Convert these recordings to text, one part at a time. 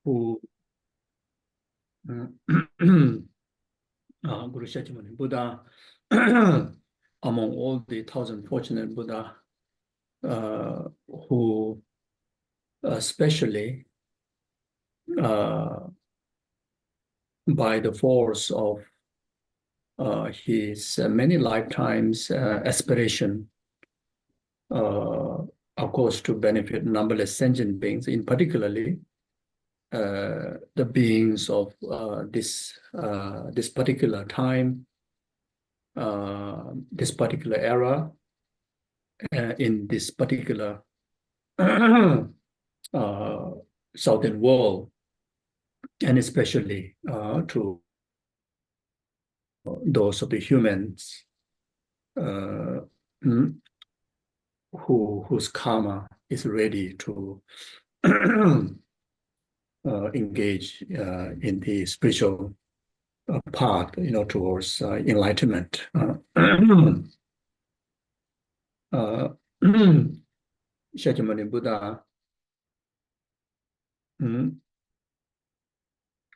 who Guru Shakyamuni Buddha, among all the 1,000 fortunate Buddha, who especially by the force of his many lifetimes aspiration, of course, to benefit numberless sentient beings, in particularly the beings of this particular time, this particular era, in this particular southern world, and especially to those of the humans whose karma is ready to engage in the spiritual path, towards enlightenment. Shakyamuni Buddha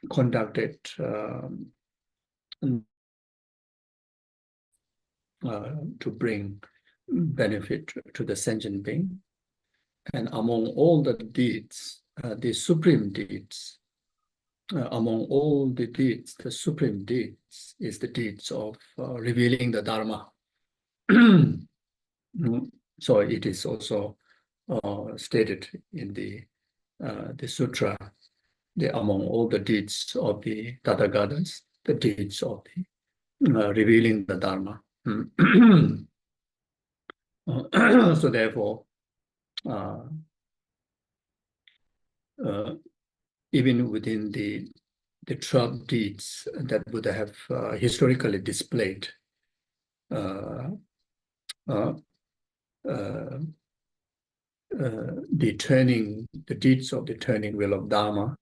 conducted to bring benefit to the sentient being, and among all the deeds, the supreme deeds, among all the deeds, the supreme deeds is the deeds of revealing the Dharma. So it is also stated in the Sūtra, among all the deeds of the Tathagatas, the deeds of the revealing the Dharma. So therefore, even within the 12 deeds that Buddha have historically displayed, the deeds of the turning wheel of Dharma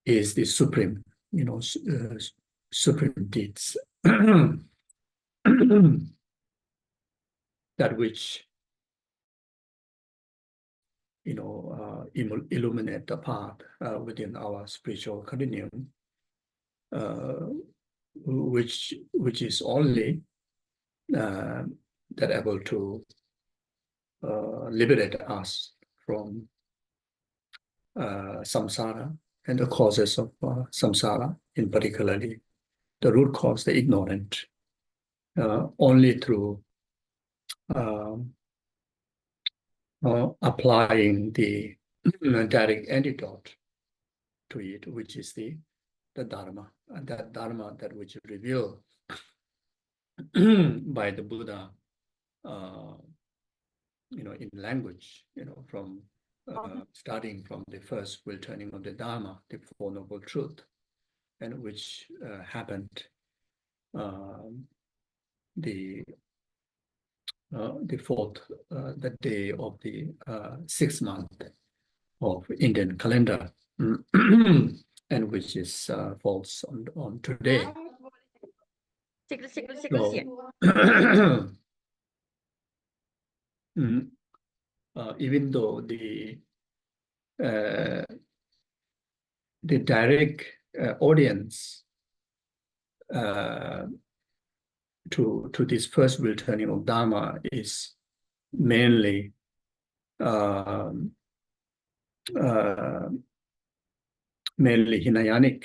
is the supreme, supreme deeds that which illuminate the path within our spiritual continuum, which is only that able to liberate us from samsara and the causes of samsara, in particularly the root cause, the ignorant, only through applying the direct antidote to it, which is the Dharma, and that Dharma that which is revealed by the Buddha, in language, from starting from the first wheel turning of the Dharma, the Four Noble Truth, and which happened the fourth, the day of the 6th month of Indian calendar, and which is falls on today. So, even though the direct audience to this first wheel turning of Dharma is mainly Hinayanic,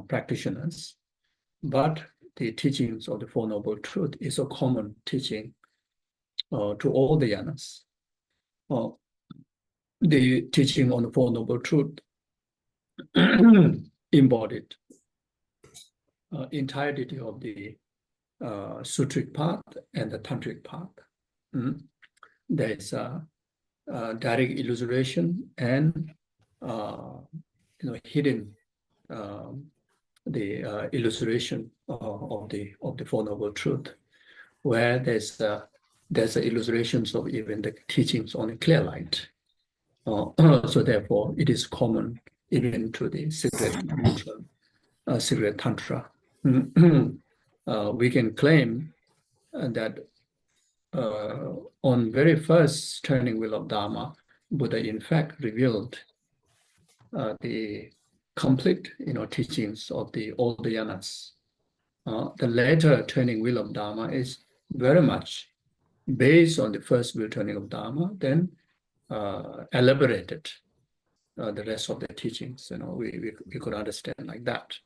practitioners, but the teachings of the Four Noble Truth is a common teaching to all the yanas. The teaching on the Four Noble Truth embodied entirety of the Sutric path and the Tantric path. There is a direct illustration and hidden the illustration of the Four Noble Truth, where there's illustrations of even the teachings on a clear light. So therefore, it is common even to the secret tantra. We can claim that on very first turning wheel of Dharma, Buddha in fact revealed the complete, teachings of all the yanas. The later turning wheel of Dharma is very much based on the first wheel turning of Dharma, then elaborated the rest of the teachings. We could understand like that.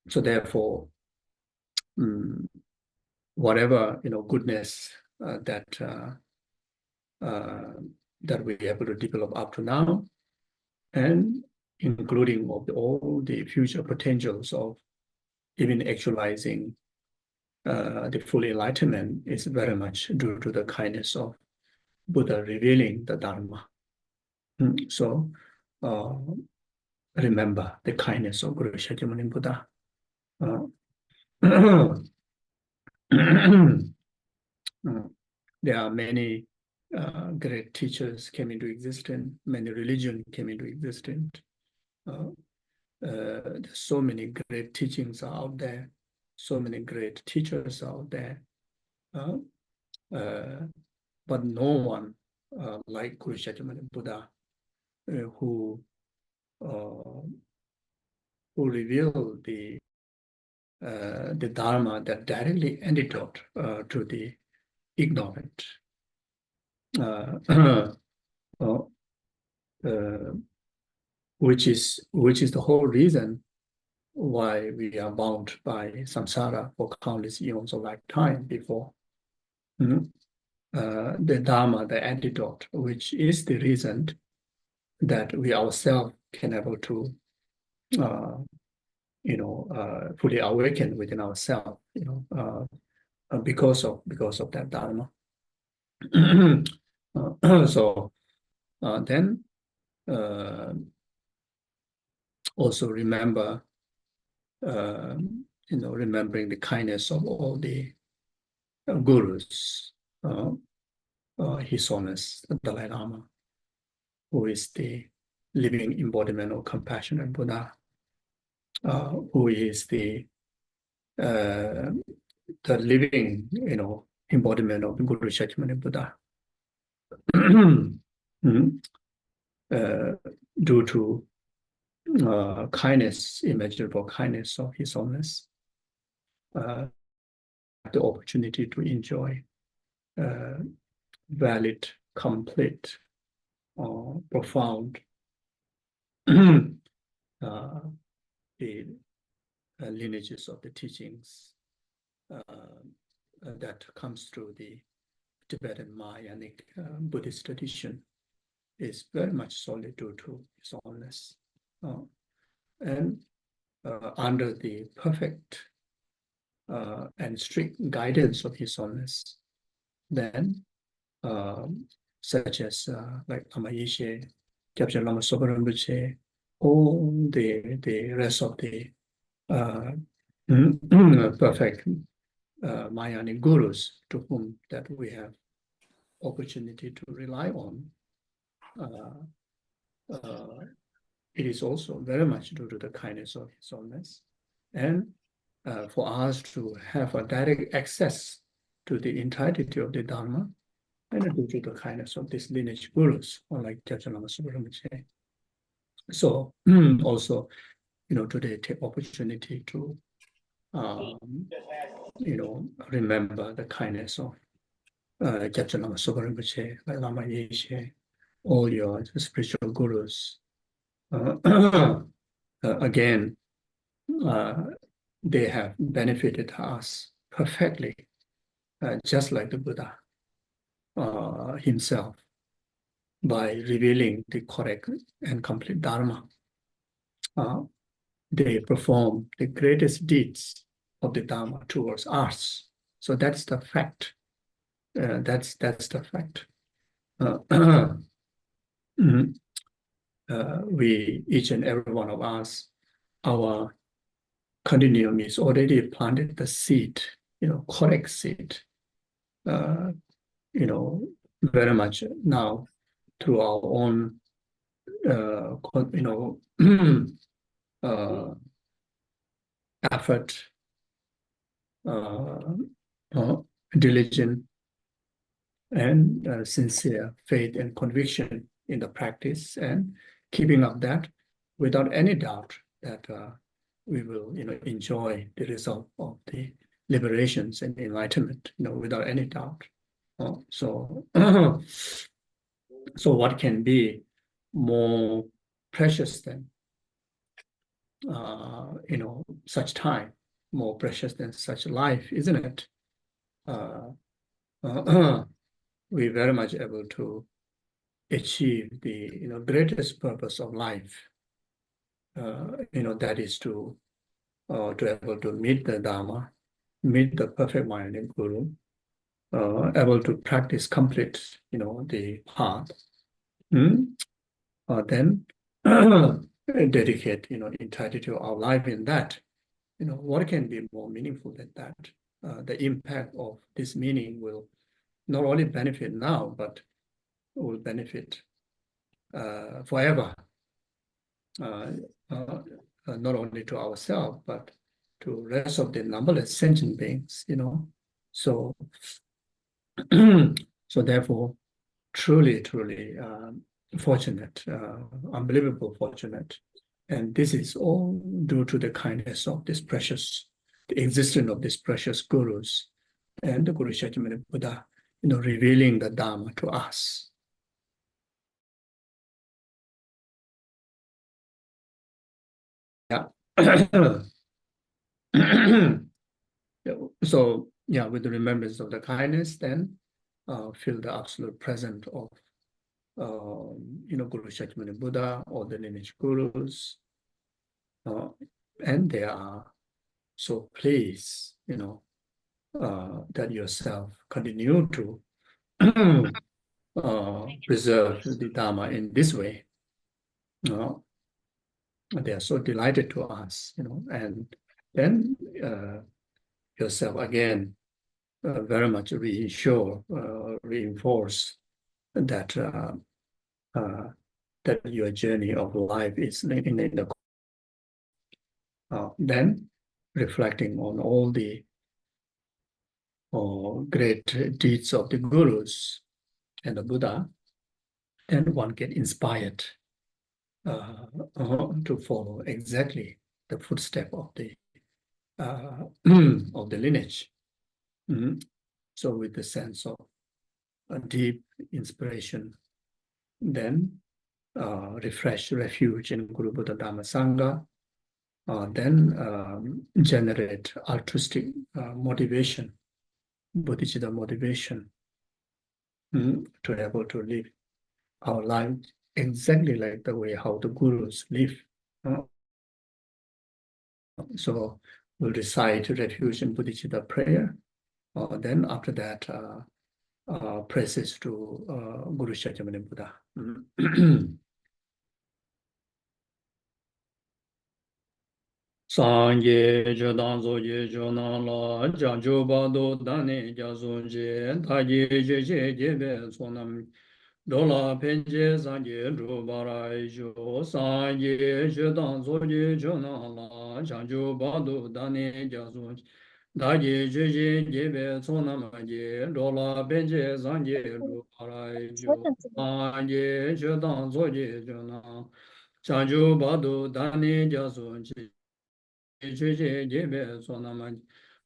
So therefore, whatever goodness that we're able to develop up to now, and including of all the future potentials of even actualizing the full enlightenment, is very much due to the kindness of Buddha revealing the Dharma. So remember the kindness of Guru Shakyamuni Buddha. There are many great teachers came into existence, many religions came into existence. There's so many great teachings are out there, so many great teachers are out there, but no one like Guru Shakyamuni Buddha, who revealed the Dharma that directly antidote to the ignorant. Which is the whole reason why we are bound by samsara for countless eons of lifetime before. The Dharma, the antidote, which is the reason that we ourselves can able to fully awaken within ourselves, because of that Dharma. So then also remember, remembering the kindness of all the gurus, His Holiness the Dalai Lama, who is the living embodiment of compassionate Buddha, who is the living, embodiment of Guru Shakyamuni Buddha. Due to kindness, immeasurable kindness of His Holiness, the opportunity to enjoy valid, complete, profound the lineages of the teachings that comes through the Tibetan Mahayanic Buddhist tradition, is very much solid due to His Holiness. And under the perfect and strict guidance of His Holiness, then such as like Lama Yeshe, Kyabje Lama Zopa Rinpoche, all the rest of the perfect Mahayanic gurus to whom that we have opportunity to rely on, it is also very much due to the kindness of His Holiness. And for us to have a direct access to the entirety of the Dharma, and due to the kindness of these lineage gurus, or like Kyabje Lama Zopa Rinpoche. So also, today take opportunity to, remember the kindness of Kyabje Lama Zopa Rinpoche, like Lama Yeshe, all your spiritual gurus. Again, they have benefited us perfectly, just like the Buddha himself, by revealing the correct and complete Dharma. They perform the greatest deeds of the Dharma towards us. So that's the fact. That's the fact. We, each and every one of us, our continuum is already planted the seed, correct seed, very much now through our own, effort, diligent, and sincere faith and conviction in the practice, and keeping up that without any doubt that we will, enjoy the result of the liberations and enlightenment, without any doubt. So, so what can be more precious than, such time, more precious than such life, isn't it? We very much able to achieve the greatest purpose of life. That is to able to meet the Dharma, meet the perfect mind and Guru, able to practice complete, the path. Then dedicate, entirety to our life in that. What can be more meaningful than that? The impact of this meaning will not only benefit now, but will benefit forever. Not only to ourselves, but to rest of the numberless sentient beings, So, so therefore, truly fortunate, unbelievable fortunate. And this is all due to the kindness of this precious, the existence of these precious gurus and the Guru Shakyamuni Buddha, revealing the Dharma to us. Yeah. So, yeah, with the remembrance of the kindness, then feel the absolute presence of, Guru Shakyamuni Buddha or the lineage gurus, and they are so pleased, that yourself continue to preserve the Dharma in this way. They are so delighted to us, and then yourself again very much reinforce that that your journey of life is in the then reflecting on all the great deeds of the gurus and the Buddha, then one get inspired to follow exactly the footstep of the of the lineage. So with the sense of a deep inspiration, then refresh refuge in Guru Buddha Dhamma Sangha, then generate altruistic motivation, bodhicitta motivation, to be able to live our life exactly like the way how the gurus live. So we'll recite refuge in bodhicitta prayer. Then after that, praises to Guru Shakyamuni Buddha. Sangye Jodan Zoye Jonala Janjo Bado Dane Jazonje Taye Jeje Jebe Sonam Dola Penje Sangye Rubarai Jo Sangye Jodan Zoye Jonala Janjo Bado Dane Jazonje Taye Jeje Jebe Sonam Dola Penje Sangye Rubarai Jo Sangye Jodan Zoye Jonala Janjo Bado Dane Jazonje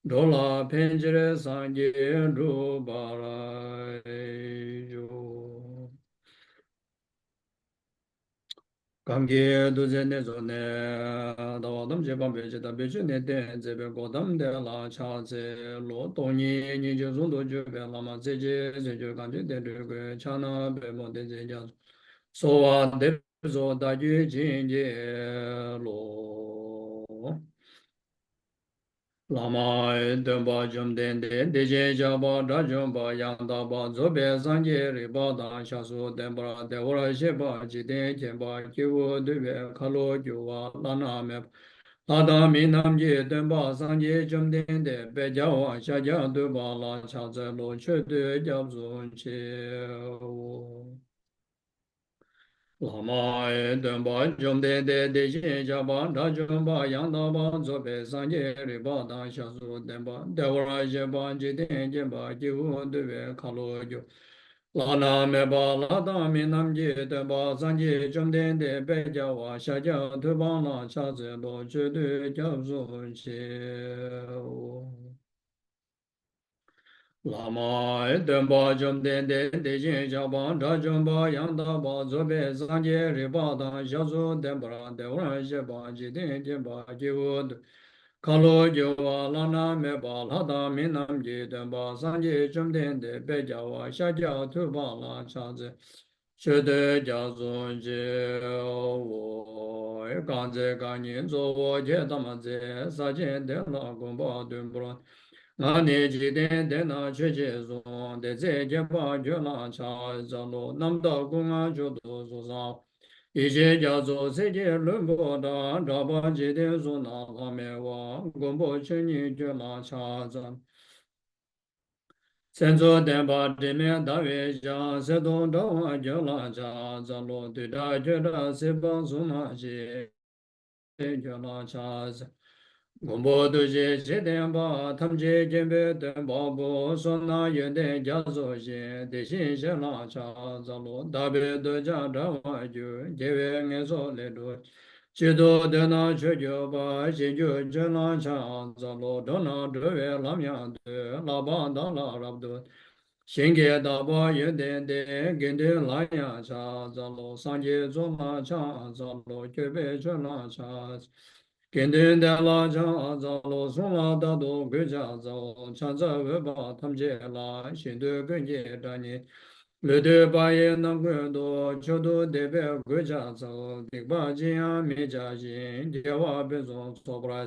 Dola Penjere Sangye Rubarai Kamge Duzene Zone Dawadam Jebam Bejita Bejune Den Zebe Godam de la Chaze Lo Toni Niji Zundo Jube Lama Zeje Zeje Kanji De Ruge Chana Bemo De Zeja Soa Dezo Daji Jinje Lo Lama Demba Jumden Deje Jaba Dajumba Yandaba Zobe Sanje Riba Dan Shasu Dembra Devora Sheba Jide Jemba Kiwu Dube Kalo Juwa Lana Mep Lada Minam Je Demba Sanje Jumden De Bejawa Shaja Duba La Chaze Lo Chedu Jabzun Che Lama Dunba Jumde de Jaba Rajumba Yandaba Zobe Sanje Riba Dan Shasu Demba Devara Jeba Jiden Jeba Jivu Deve Kalojo Lana Meba Lada Minam Jideba Sanje Jumde de Bejawa Shaja Tubana Chaze Lo Judu Jabzu Che Lama Edemba Jumde de Jin Jaban Rajumba Yandaba Zobe Sanje Ribada Jazu Dembra Devra Jeba Jidin Jeba Jivud Kalo Jiva Lana Meba Lada Minam Jidemba Sanje Jumde de Bejawa Shaja Tubala Chaze Shede Jazu Jiwo Ganze Ganyin Zobo Jedamaze Sajen De La Gumba Dumbra Nani jiden dena cheche zon, de ze jepa jola cha zalo, namda gunga jodo zosa. Ije jazo seje lumbo da, draba jiden zona lame wa, gombo chenyi jola cha zan. Senzo denpa dime dawe ja, sedo dawa jola cha zalo, dida joda sepa zuma je, jola cha zan. Gombo duje che tenpa tamche jembe tenpa bo sona yende jaso she de shin she la cha zalo dabe doja dawa ju jewe nge so le do che do dena che jo ba shin ju je la cha zalo dona dwe lam ya de la ba da la rab do shin ge da ba yende de gende la ya cha zalo san je zo ma cha zalo jebe che la cha Kendin de la cha za lo song la da do gu cha za o chan za we ba tam je la xin de gun je da ni le de ba ye nang gu do cho do de be gu cha za o dik ba ji ya mi cha xin je wa be zo so bra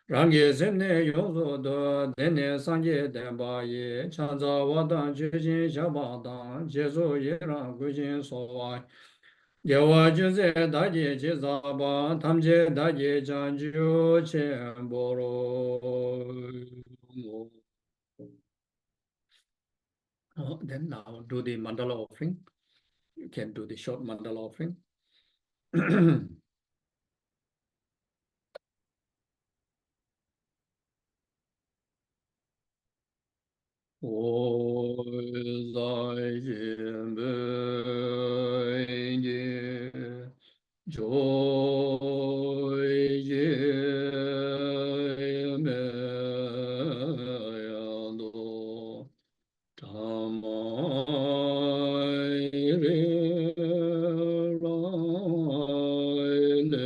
rang ye sem ne yo zo do de ne sang je de ba ye chan za wa dan je xin sha ba dan je zo ye rang gu xin so wa Yawa junze daje che zaba tamje daje janju chen boro. Then now do the mandala offering. You can do the short mandala offering. O zai jin be joy jin me yando tamai re rai le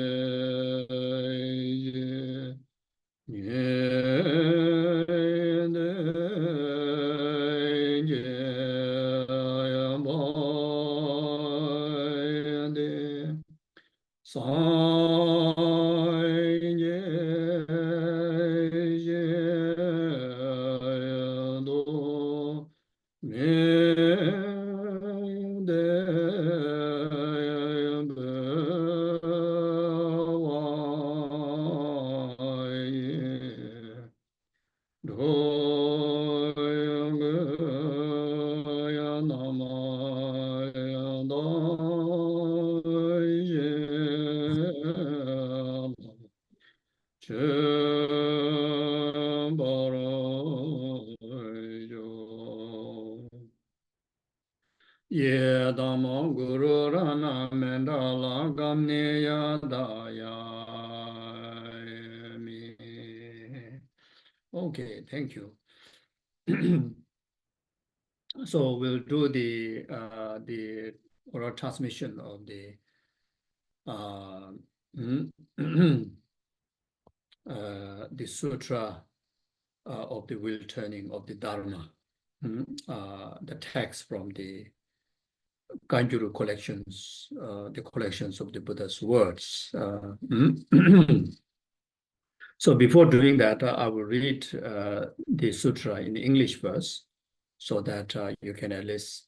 Ye dhamma guru rana mendala gamne yadaya mi. Okay, thank you. So we'll do the oral transmission of the the sutra of the wheel turning of the Dharma, the text from the Kanjuru collections, the collections of the Buddha's words. So before doing that, I will read the sutra in English first, so that you can at least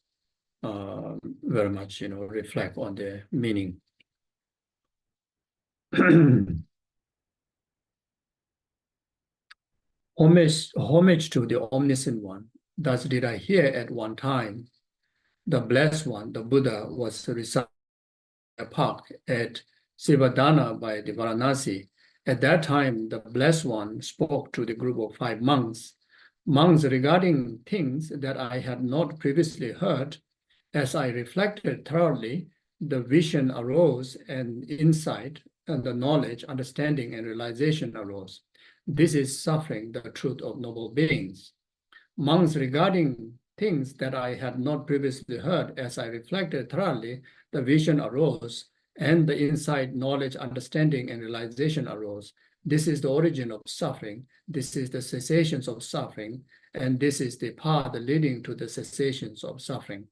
very much, reflect on the meaning. Homage to the Omniscient One. Thus did I hear at one time, the Blessed One, the Buddha, was reciting park at Sivadana by the Varanasi. At that time, the Blessed One spoke to the group of 5 monks. Monks, regarding things that I had not previously heard, as I reflected thoroughly, the vision arose and insight and the knowledge, understanding, and realization arose. This is suffering, the truth of noble beings. Monks, regarding things that I had not previously heard, as I reflected thoroughly, the vision arose, and the insight, knowledge, understanding, and realization arose. This is the origin of suffering. This is the cessations of suffering, and this is the path leading to the cessations of suffering.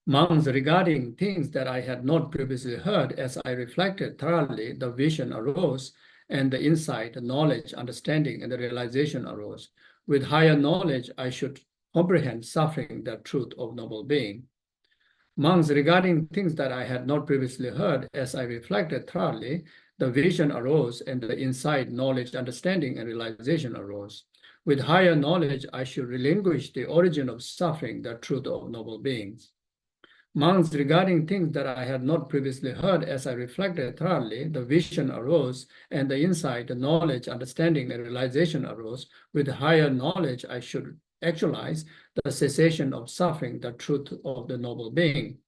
Monks, regarding things that I had not previously heard, as I reflected thoroughly, the vision arose, and the insight, knowledge, understanding, and the realization arose. With higher knowledge, I should comprehend suffering, the truth of noble being. Monks, regarding things that I had not previously heard, as I reflected thoroughly, the vision arose, and the insight, knowledge, understanding, and realization arose. With higher knowledge, I should relinquish the origin of suffering, the truth of noble beings. Monks, regarding things that I had not previously heard, as I reflected thoroughly, the vision arose, and the insight, the knowledge, understanding, and realization arose. With higher knowledge, I should actualize the cessation of suffering, the truth of the noble being.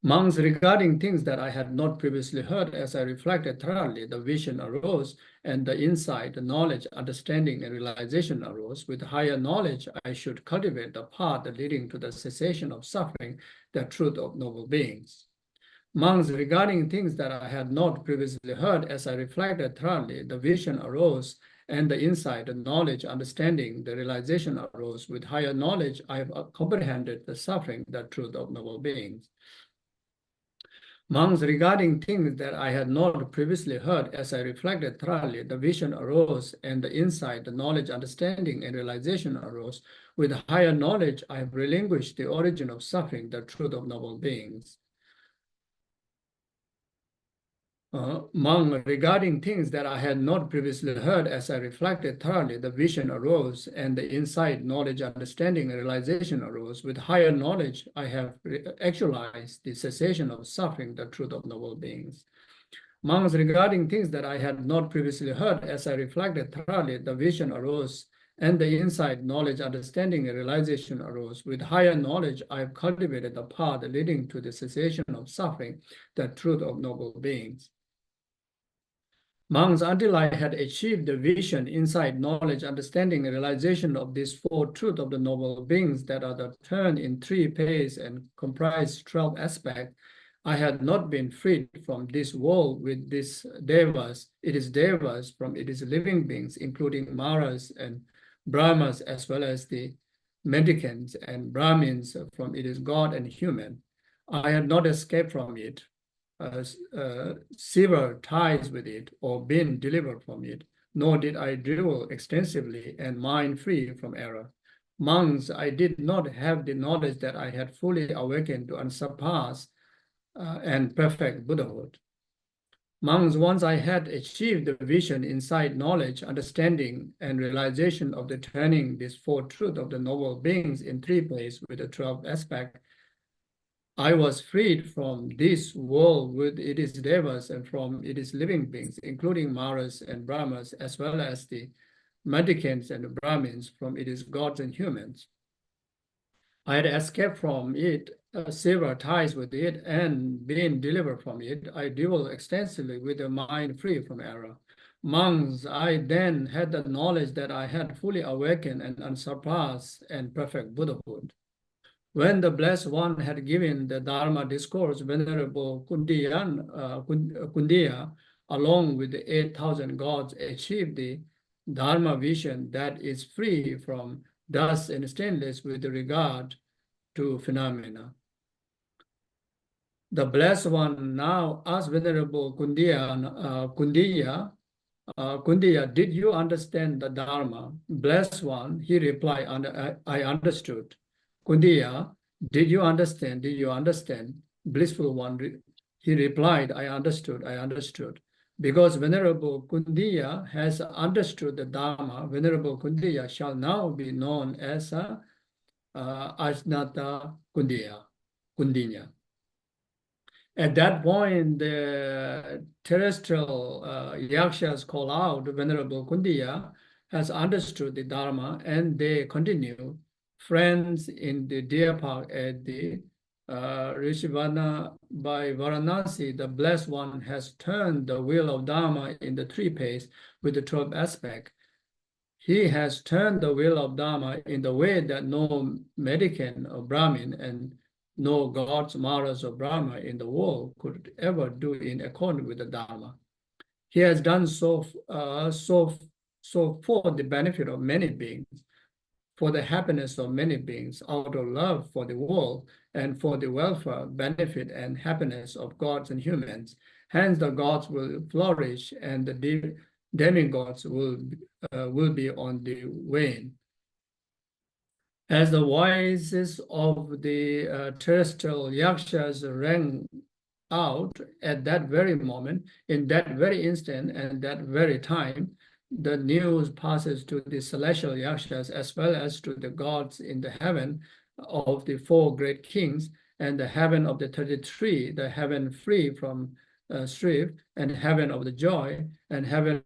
Monks, regarding things that I had not previously heard, as I reflected thoroughly, the vision arose, and the insight, the knowledge, understanding, and realization arose. With higher knowledge, I should cultivate the path leading to the cessation of suffering, the truth of noble beings. Monks, regarding things that I had not previously heard, as I reflected thoroughly, the vision arose, and the insight, the knowledge, understanding, the realization arose. With higher knowledge, I have comprehended the suffering, the truth of noble beings. Monks, regarding things that I had not previously heard, as I reflected thoroughly, the vision arose, and the insight, the knowledge, understanding, and realization arose. With higher knowledge, I have relinquished the origin of suffering, the truth of noble beings. Monk, regarding things that I had not previously heard, as I reflected thoroughly, the vision arose, and the insight, knowledge, understanding, and realization arose. With higher knowledge, I have actualized the cessation of suffering, the truth of noble beings. Monks, regarding things that I had not previously heard, as I reflected thoroughly, the vision arose, and the insight, knowledge, understanding, and realization arose. With higher knowledge, I have cultivated the path leading to the cessation of suffering, the truth of noble beings. Monks, until I had achieved the vision, insight, knowledge, understanding, and realization of these 4 truths of the noble beings that are turned in 3 paths and comprise 12 aspects, I had not been freed from this world with these devas. It is devas from it is living beings, including Maras and Brahmas, as well as the mendicants and Brahmins from it is God and human. I had not escaped from it, severed ties with it, or been delivered from it, nor did I drivel extensively and mind free from error. Monks, I did not have the knowledge that I had fully awakened to unsurpassed and perfect Buddhahood. Monks, once I had achieved the vision, insight, knowledge, understanding, and realization of the turning these 4 truths of the noble beings in 3 places with the 12 aspects, I was freed from this world with its devas and from its living beings, including Maras and Brahmas, as well as the mendicants and the Brahmins from its gods and humans. I had escaped from it, severed ties with it, and been delivered from it. I dwelled extensively with a mind free from error. Monks, I then had the knowledge that I had fully awakened and unsurpassed and perfect Buddhahood. When the Blessed One had given the Dharma discourse, Venerable Kundiya, along with the 8,000 gods, achieved the Dharma vision that is free from dust and stainless with regard to phenomena. The Blessed One now asked Venerable Kundiya, did you understand the Dharma? Blessed One, he replied, I understood. Kundiya, did you understand? Did you understand? Blissful One, he replied, I understood, I understood. Because Venerable Kundiya has understood the Dharma, Venerable Kundiya shall now be known as Ajnata Kundinya. At that point, the terrestrial yakshas call out Venerable Kundiya has understood the Dharma, and they continue. Friends in the deer park at the Rishivana by Varanasi, the Blessed One has turned the wheel of Dharma in the three pace with the 12 aspect. He has turned the wheel of Dharma in the way that no Medican or Brahmin and no gods, Maras, or Brahma in the world could ever do in accordance with the Dharma. He has done so for the benefit of many beings, for the happiness of many beings, out of love for the world, and for the welfare, benefit, and happiness of gods and humans. Hence, the gods will flourish, and the demigods will be on the wane. As the voices of the terrestrial yakshas rang out at that very moment, in that very instant, and that very time, the news passes to the celestial yakshas as well as to the gods in the heaven of the four great kings, and the heaven of the 33, the heaven free from strife, and heaven of the joy, and heaven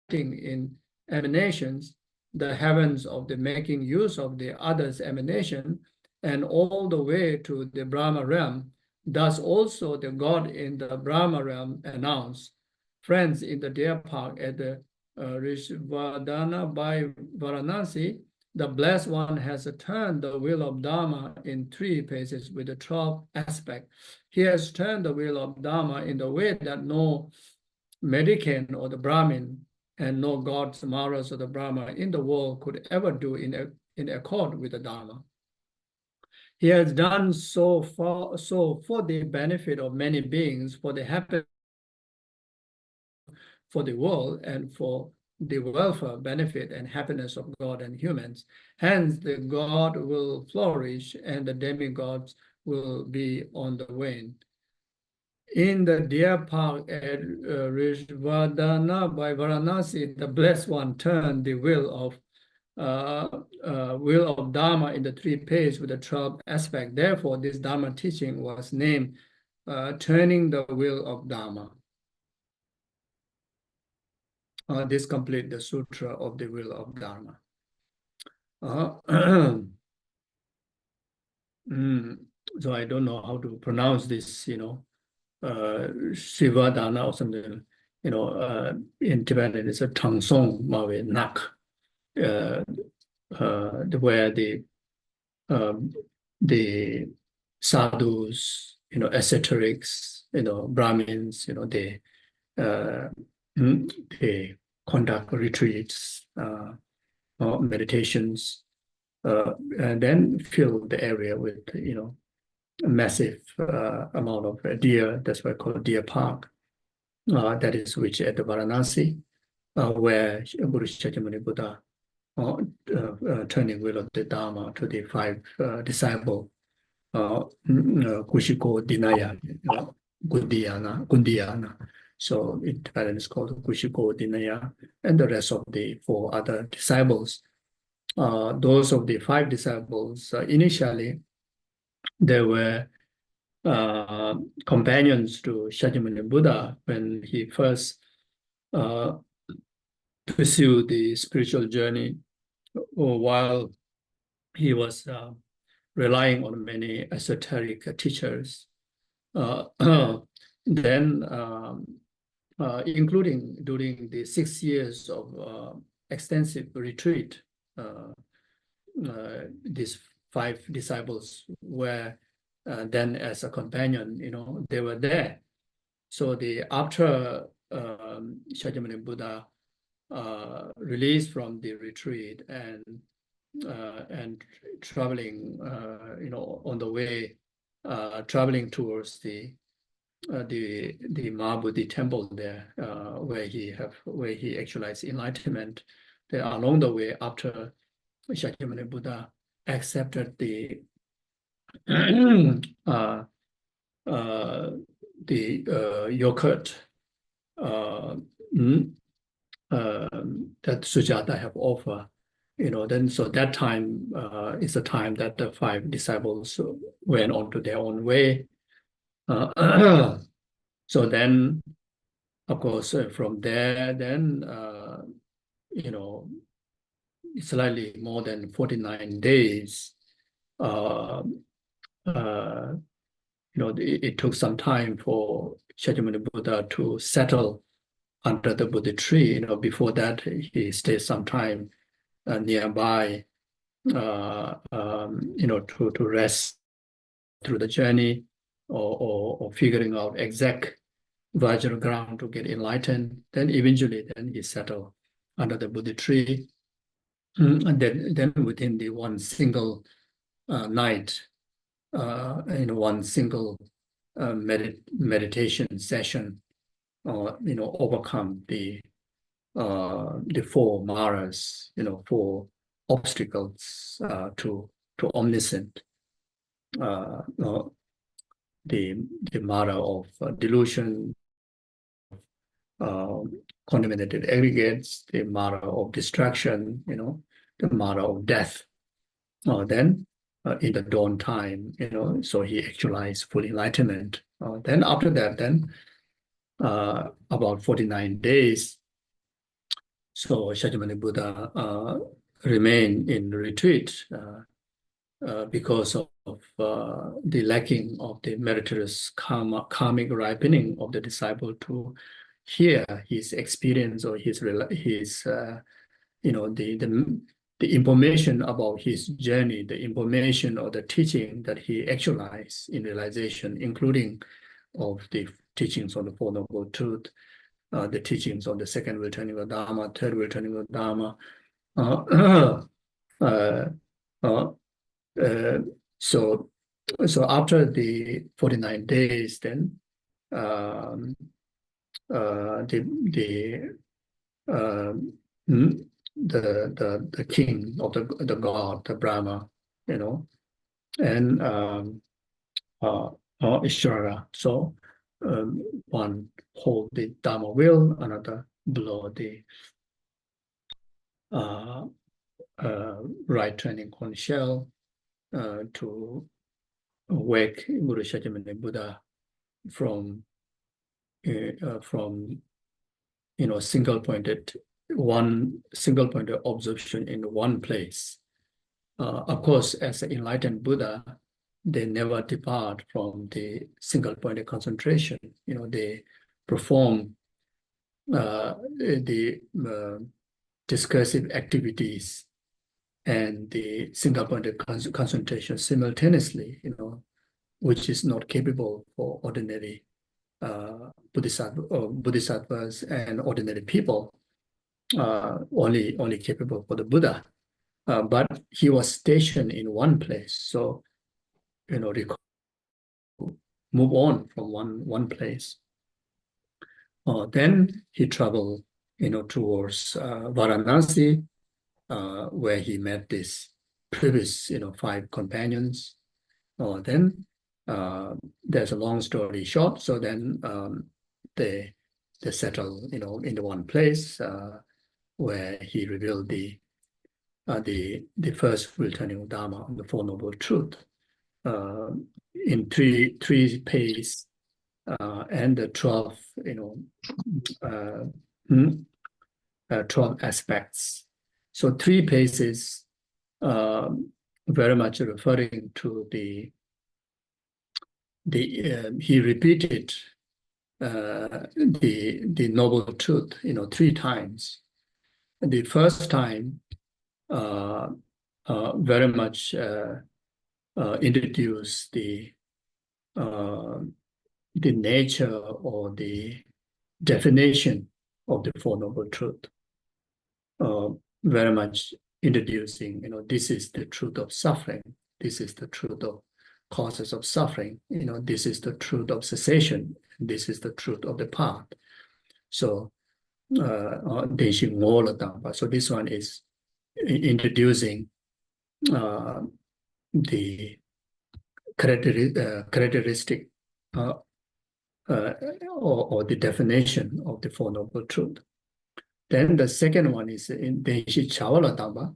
in emanations, the heavens of the making use of the other's emanation, and all the way to the Brahma realm. Thus also the God in the Brahma realm announced, friends in the deer park at the Rishvardhana by Varanasi, the Blessed One has turned the wheel of Dharma in three paces with the 12 aspect. He has turned the wheel of Dharma in the way that no Medican or the Brahmin and no gods, Maras, or the Brahma in the world could ever do in accord with the Dharma. He has done so for the benefit of many beings, for the happiness for the world, and for the welfare, benefit, and happiness of God and humans. Hence, the God will flourish, and the demigods will be on the wane. In the deer park at Rishvardhana by Varanasi, the Blessed One turned the wheel of Dharma in the three pace with the 12 aspect. Therefore, this Dharma teaching was named turning the wheel of Dharma. This completes the Sutra of the Wheel of Dharma. So I don't know how to pronounce this, Shivadana or something, in Tibetan it's a Tangsong Mawe Nak, where the sadhus, esoterics, Brahmins, they conduct retreats, meditations, and then fill the area with, a massive amount of deer. That's why it's called deer park. That is which at the Varanasi, where Guru Shakyamuni Buddha turning wheel of the Dharma to the five disciples, Kushiko Dinaya, Gundiyana. So in Tibetan it's called Kushiko Dinaya, and the rest of the four other disciples. Those of the five disciples, initially, they were companions to Shakyamuni Buddha when he first pursued the spiritual journey, while he was relying on many esoteric teachers. Then, including during the 6 years of extensive retreat, these five disciples were then as a companion, they were there. So after Shakyamuni Buddha released from the retreat and traveling, on the way, traveling towards the Mahabodhi temple there, where he actualized enlightenment. There along the way, after Shakyamuni Buddha accepted the yogurt that Sujata have offered, then so that time is the time that the five disciples went on to their own way. So then, of course, from there, then, slightly more than 49 days, uh, uh, it took some time for Shakyamuni Buddha to settle under the Bodhi tree. Before that, he stayed some time nearby, to rest through the journey, or figuring out exact virginal ground to get enlightened. Then eventually, then he settled under the Bodhi tree. And then within the one single night, one single meditation session, overcome the four maras, four obstacles to omniscient. The mara of delusion, contaminated aggregates, the mara of distraction, the mara of death. Then in the dawn time, so he actualized full enlightenment. Then after that, then about 49 days, so Shakyamuni Buddha remained in retreat because of the lacking of the meritorious karmic ripening of the disciple to hear his experience or his the information about his journey, the information or the teaching that he actualized in realization, including of the teachings on the Four Noble Truth, the teachings on the second returning of Dharma, third returning of Dharma. So after the 49 days, then the king of the god, the Brahma, and Ishvara. So one hold the Dharma wheel, another blow the right turning conch shell to wake Guru Shakyamuni Buddha from single pointed observation in one place. Of course, as an enlightened Buddha, they never depart from the single pointed concentration. They perform the discursive activities and the single pointed concentration simultaneously, which is not capable for ordinary bodhisattvas and ordinary people, only capable for the Buddha. But he was stationed in one place, so move on from one place. Then he traveled, towards Varanasi, where he met this previous, 5 companions. Then there's a long story short. So then they settle, into one place where he revealed the first returning of Dharma, the Four Noble Truth, in three pace and the 12, 12 aspects. So 3 paces, very much referring to he repeated the noble truth, 3 times. The first time, very much introduced the nature or the definition of the Four Noble Truth. Very much introducing, this is the truth of suffering. This is the truth of causes of suffering. This is the truth of cessation. This is the truth of the path. So, so this one is introducing the characteristic or the definition of the Four Noble Truth. Then the second one is in Geshe Chavala Dhamma,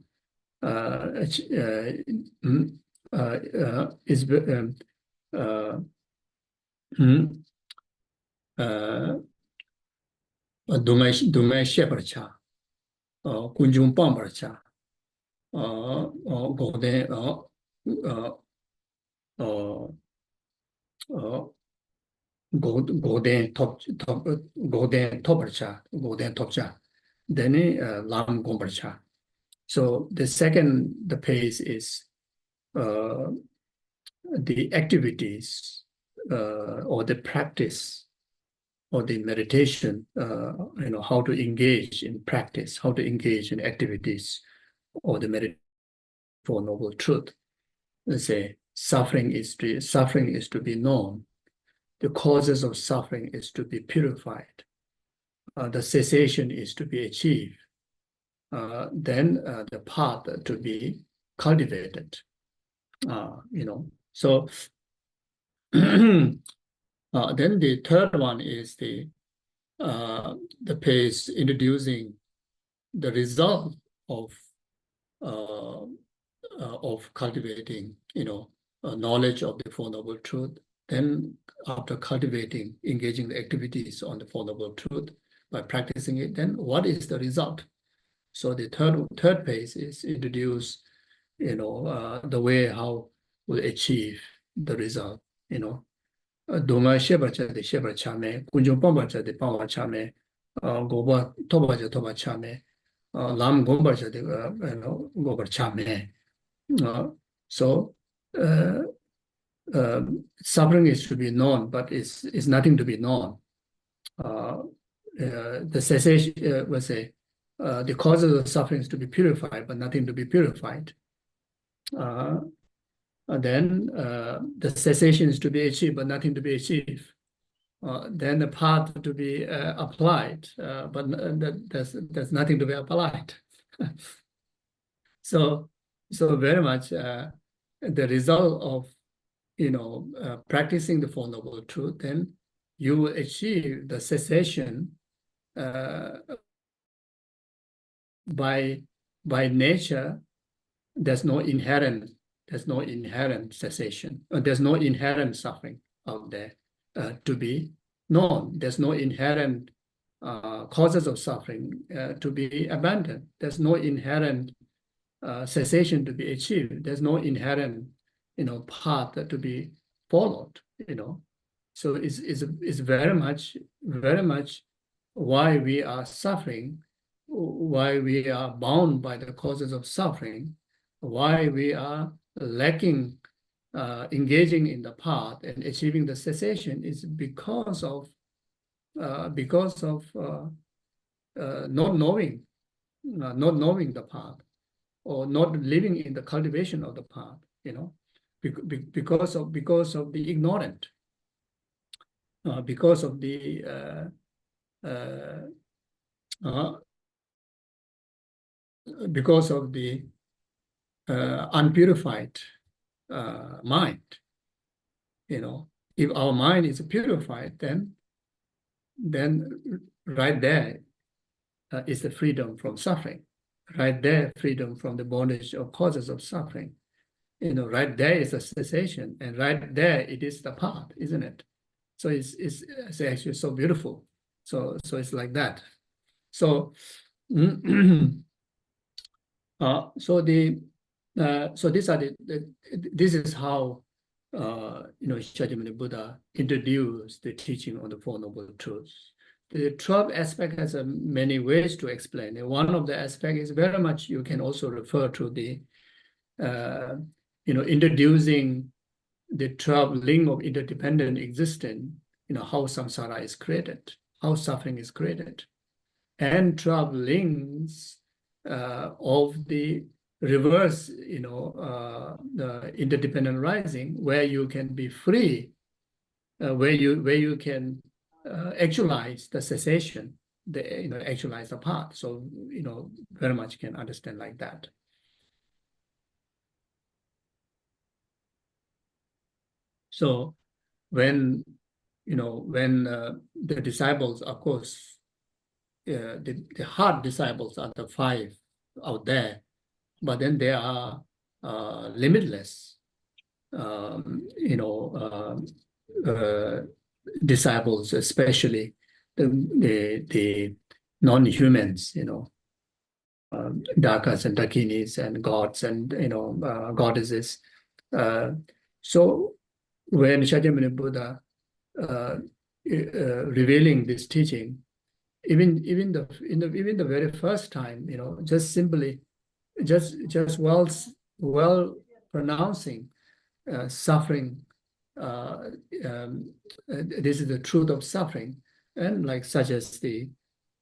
Dumai Sheparcha, Kunjung Pambarcha, Gode, Gode Gode Tobarcha, Gode Topcha, then Lam Gombarcha. So the pace is the activities or the practice or the meditation, how to engage in practice, how to engage in activities or the meditation for noble truth. Let's say suffering is to be known. The causes of suffering is to be purified. The cessation is to be achieved. Then the path to be cultivated. So then the third one is the pace introducing the result of cultivating, knowledge of the Four Noble Truth. Then after cultivating, engaging the activities on the Four Noble Truth by practicing it, then what is the result? So the third phase is introduce, the way how we achieve the result, Doma Shebacha de Sheba Chame, Kunjung Pambacha de Pamba Chame, Goba Tobaja Toba Chame, Lam Gombacha de Goba Chame. So suffering is to be known, but it's nothing to be known. The cessation was the causes of suffering is to be purified, but nothing to be purified. Then the cessation is to be achieved, but nothing to be achieved. Then the path to be applied, but there's nothing to be applied. So very much the result of practicing the Four Noble Truth, then you will achieve the cessation by nature. There's no inherent cessation. There's no inherent suffering out there to be known. There's no inherent causes of suffering to be abandoned. There's no inherent cessation to be achieved. There's no inherent, path to be followed. So it's very much why we are suffering, why we are bound by the causes of suffering, why we are lacking engaging in the path and achieving the cessation is because of not knowing the path, or not living in the cultivation of the path, because of the ignorant, because of the unpurified mind. If our mind is purified, then right there is the freedom from suffering. Right there, freedom from the bondage of causes of suffering. Right there is a cessation, and right there it is the path, isn't it? So it's actually so beautiful. So it's like that. So so these are this is how Shakyamuni Buddha introduced the teaching on the Four Noble Truths. The 12th aspect has many ways to explain. And one of the aspects is very much, you can also refer to the introducing the 12 link of interdependent existence, how samsara is created, how suffering is created, and 12 links of the reverse, the interdependent rising, where you can be free, where you can actualize the cessation, actualize the path. So very much can understand like that. So when the disciples, of course, the hard disciples are the 5 out there, but then they are limitless. disciples, especially the non-humans, dakas and dakinis and gods and goddesses. So when Shakyamuni Buddha revealing this teaching, even the very first time, just simply just well pronouncing suffering. This is the truth of suffering, and like such as the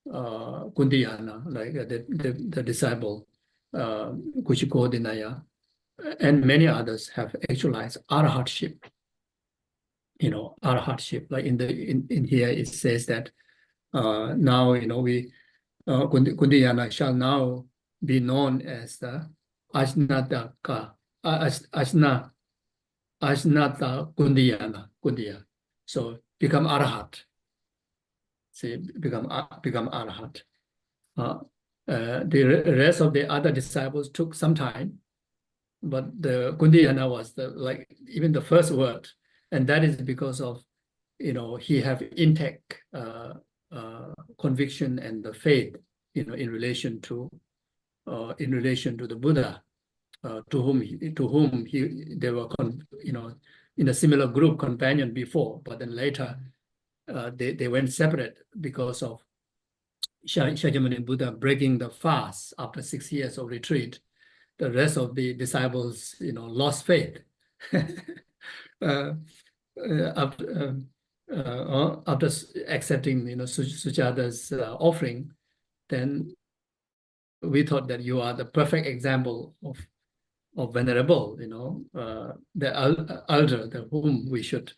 Kundiyana, like the disciple Kuchiko Dinaya, and many others have actualized arhatship. Arhatship. Like in here it says that now we Kundiyana shall now be known as the Ajnataka, Ajnata Kundiya. So become Arhat. See, become Arhat. The rest of the other disciples took some time, but the Kundiyana was even the first word, and that is because of he have intact conviction and the faith in relation to the Buddha, to whom they were in a similar group companion before, but then later they went separate because of Shakyamuni Buddha breaking the fast after 6 years of retreat. The rest of the disciples lost faith. After accepting Sujata's offering, then we thought that you are the perfect example of venerable, the elder, whom we should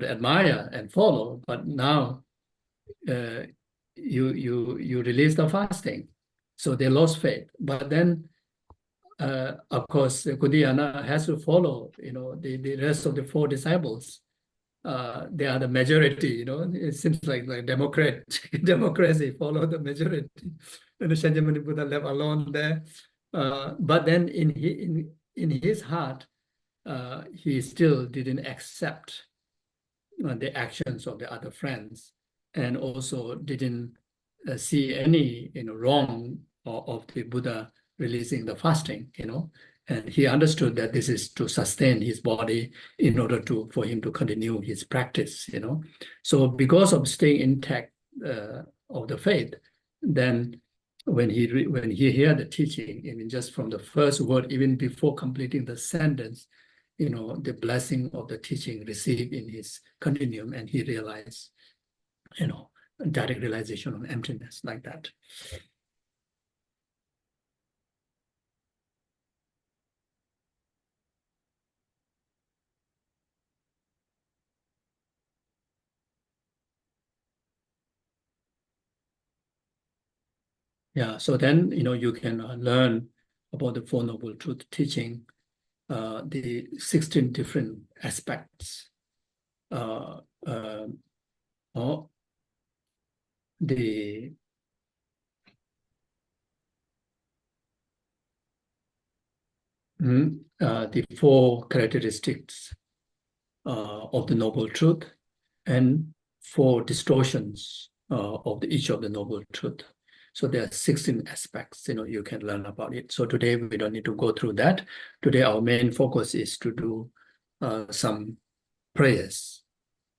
admire and follow. But now you release the fasting, so they lost faith. But then, of course, Kudiyana has to follow, the rest of the 4 disciples. They are the majority, It seems like democracy, follow the majority. And Shakyamuni Buddha left alone there. But then in his heart, he still didn't accept the actions of the other friends, and also didn't see any wrong of the Buddha releasing the fasting, and he understood that this is to sustain his body in order for him to continue his practice, So because of staying intact of the faith, then when he heard the teaching, even just from the first word, even before completing the sentence, the blessing of the teaching received in his continuum, and he realized, direct realization of emptiness like that. Yeah, so then, you can learn about the Four Noble Truth teaching, the 16 different aspects, or the 4 characteristics of the Noble Truth, and 4 distortions of each of the Noble Truth. So there are 16 aspects, you can learn about it. So today we don't need to go through that. Today our main focus is to do some prayers.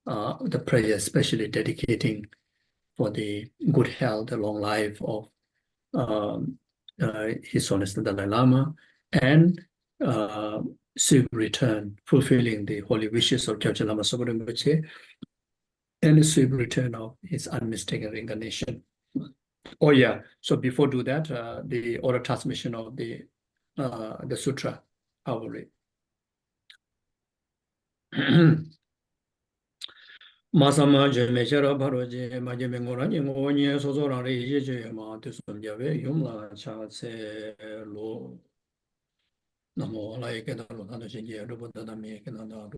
The prayer especially dedicating for the good health, the long life of His Holiness the Dalai Lama, and swift return, fulfilling the holy wishes of Kyabje Lama Zopa Rinpoche, and the swift return of his unmistaken reincarnation. Oh yeah, so before do that, the oral transmission of the Sutra, I will read. Masama Jemechera Baroje, Majemengorani, Monia, Sozora, Reje, Matisum Jave, Yumla, Chatse, Lo, Namo, like Edalo, Nanaji, Robota, Mekanada,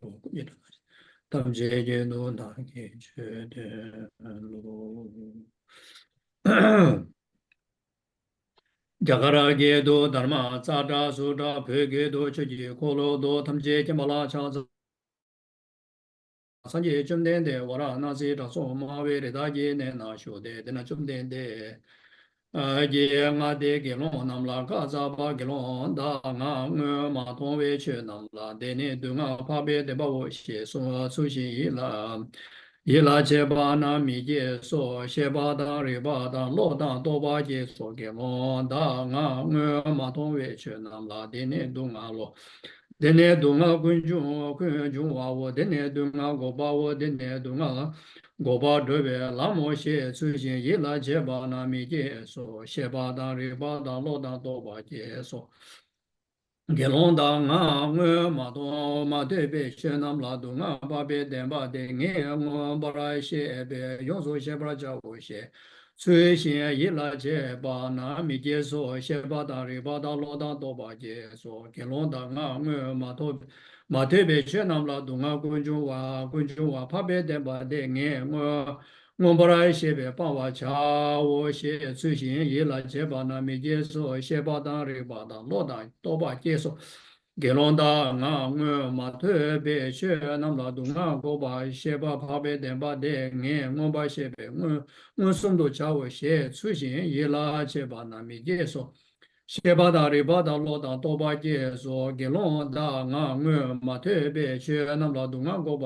Tam Jeje, no, Naki, Lo. Jagara Gedo, Dharma, Sada, Suda, Pegedo, Chaji, Kolo, Do, Tam Jeje, Mala, Chaz. 산지 좀 된데 와라 나지 라소 마베레 다지 내나 쇼데 데나 좀 된데 예 마데 게로 남라 가자바 게로 다가 마통웨 체 남라 데네 두가 파베 데바오 시소 수시이라 이라 제바나 미제 소 셰바다 리바다 로다 도바제 소게로 다가 마통웨 체 남라 데네 두가로 dene dunga kunjung wa wo dene dunga goba wo dene dunga goba dobe la mo she su jin yi la je ba na mi je so she ba da ri ba da lo da do ba je so gelong da nga ngue ma do ma de be she nam la du nga ba be den ba de nge ngo ba ra she be yong so she ba ja wo she cui xin yi la je ba na mi je so she ba da ri ba da lo da do ba je so gelong da nga ngue ma de be she nam la du nga kun ju wa pa be den ba de nge ngo ngo ba ra she be ba wa cha wo she cui xin yi la je ba na mi je so she ba da ri ba da lo da do ba je so gelonda nga ngue ma te be she nam la du nga go ba she ba pa be den ba de nge ngo ba she be ngue sum do cha wo she cu xin yi la che ba na mi je so she ba da ri ba da lo da do ba je so gelonda nga ngue ma te be she nam la du nga go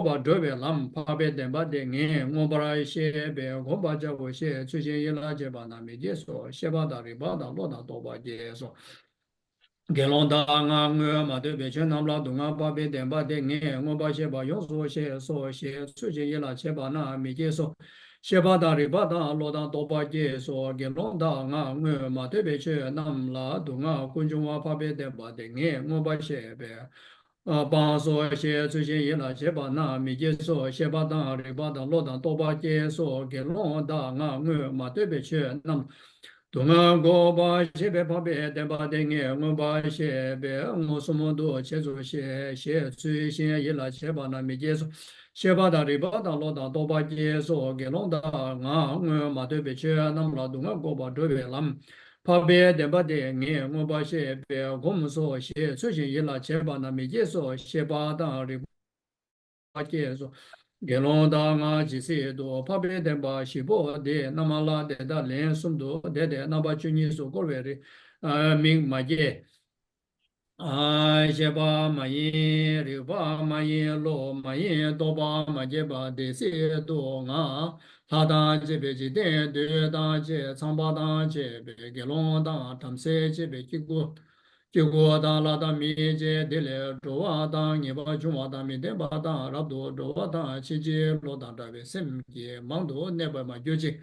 ba de be lam pa be den ba de nge ngo ba ra she be go ba ja wo she cu xin yi la che ba na mi je so she ba da ri ba da lo da do ba je so gelonda nga ngö ma de be chen nam la du nga ba be den ba de nge ngo ba she ba yo so she su je ye la che ba na mi je so she ba da ri ba da lo da do ba je so gelonda nga ngö ma de be che nam la du nga kun jung wa ba be den ba de nge ngo ba she be ba so she su je ye la che ba na mi je so she ba da ri ba da lo da do ba je so gelonda nga ngö ma de be che nam 동아 고바 시베 파베 데바 댕에 응바 시베 응모스모도 제조시 시 주신 일라 제바나 미제소 셰바다리 바다 로다 도바제소 게론다 nga 마데베 체 남라 동아 고바 도베람 파베 데바 댕에 응바 시베 곰소 시 주신 일라 제바나 미제소 셰바다리 바제소 gelonda nga jisi do pabe denba shibo de namala de da len sum do de naba chuni so korveri ming maje sheba mayi riba mayi lo mayi doba maje ba de se do nga hada jebe ji de da je chamba da je be gelonda tamse je be kigo kigo da la da mi je de le do wa da ni ba ju wa da mi de ba da ra do wa da chi je lo da da be sem je mang do ne ba ma ju ji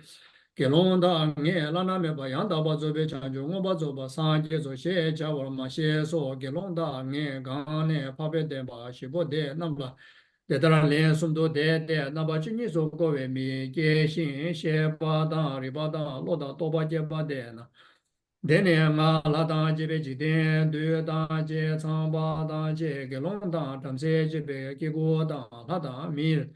gelonda nge la na me ba yang da ba zo be chan ju ngo ba zo ba sa je zo she ja wa ma she so gelonda nge ga ne pa be de ba shi bo de nam la de da le sum do de na ba chi ni so ko we mi je xin she ba da ri ba da lo da to ba je ba de na dene nga la da je be ji den du da je chang ba da je ge long da tam se je be ge go da la da mi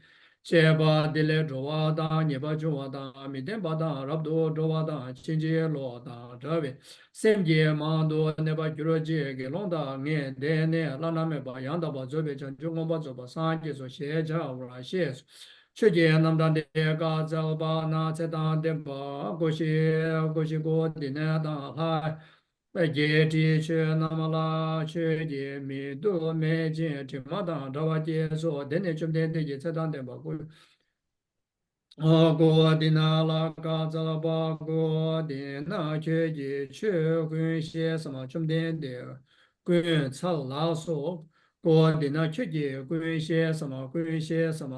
che ba de le do wa da ni ba ju wa da mi den ba da rab do wa da chin je lo da da be sem je ma do ne ba ju ro je ge long da nge de ne la na me ba yang da ba zo be chen ju ngo ba zo ba sa je so xie ja wa la xie确见南达的嘎造巴那在当的巴过去过的那当海，白节的去那么拉去的米多没见听嘛当这话解说的那种的也在当的巴过。过的那拉嘎造巴过的那去混些什么种的滚草拉索。过的那确实滚些什么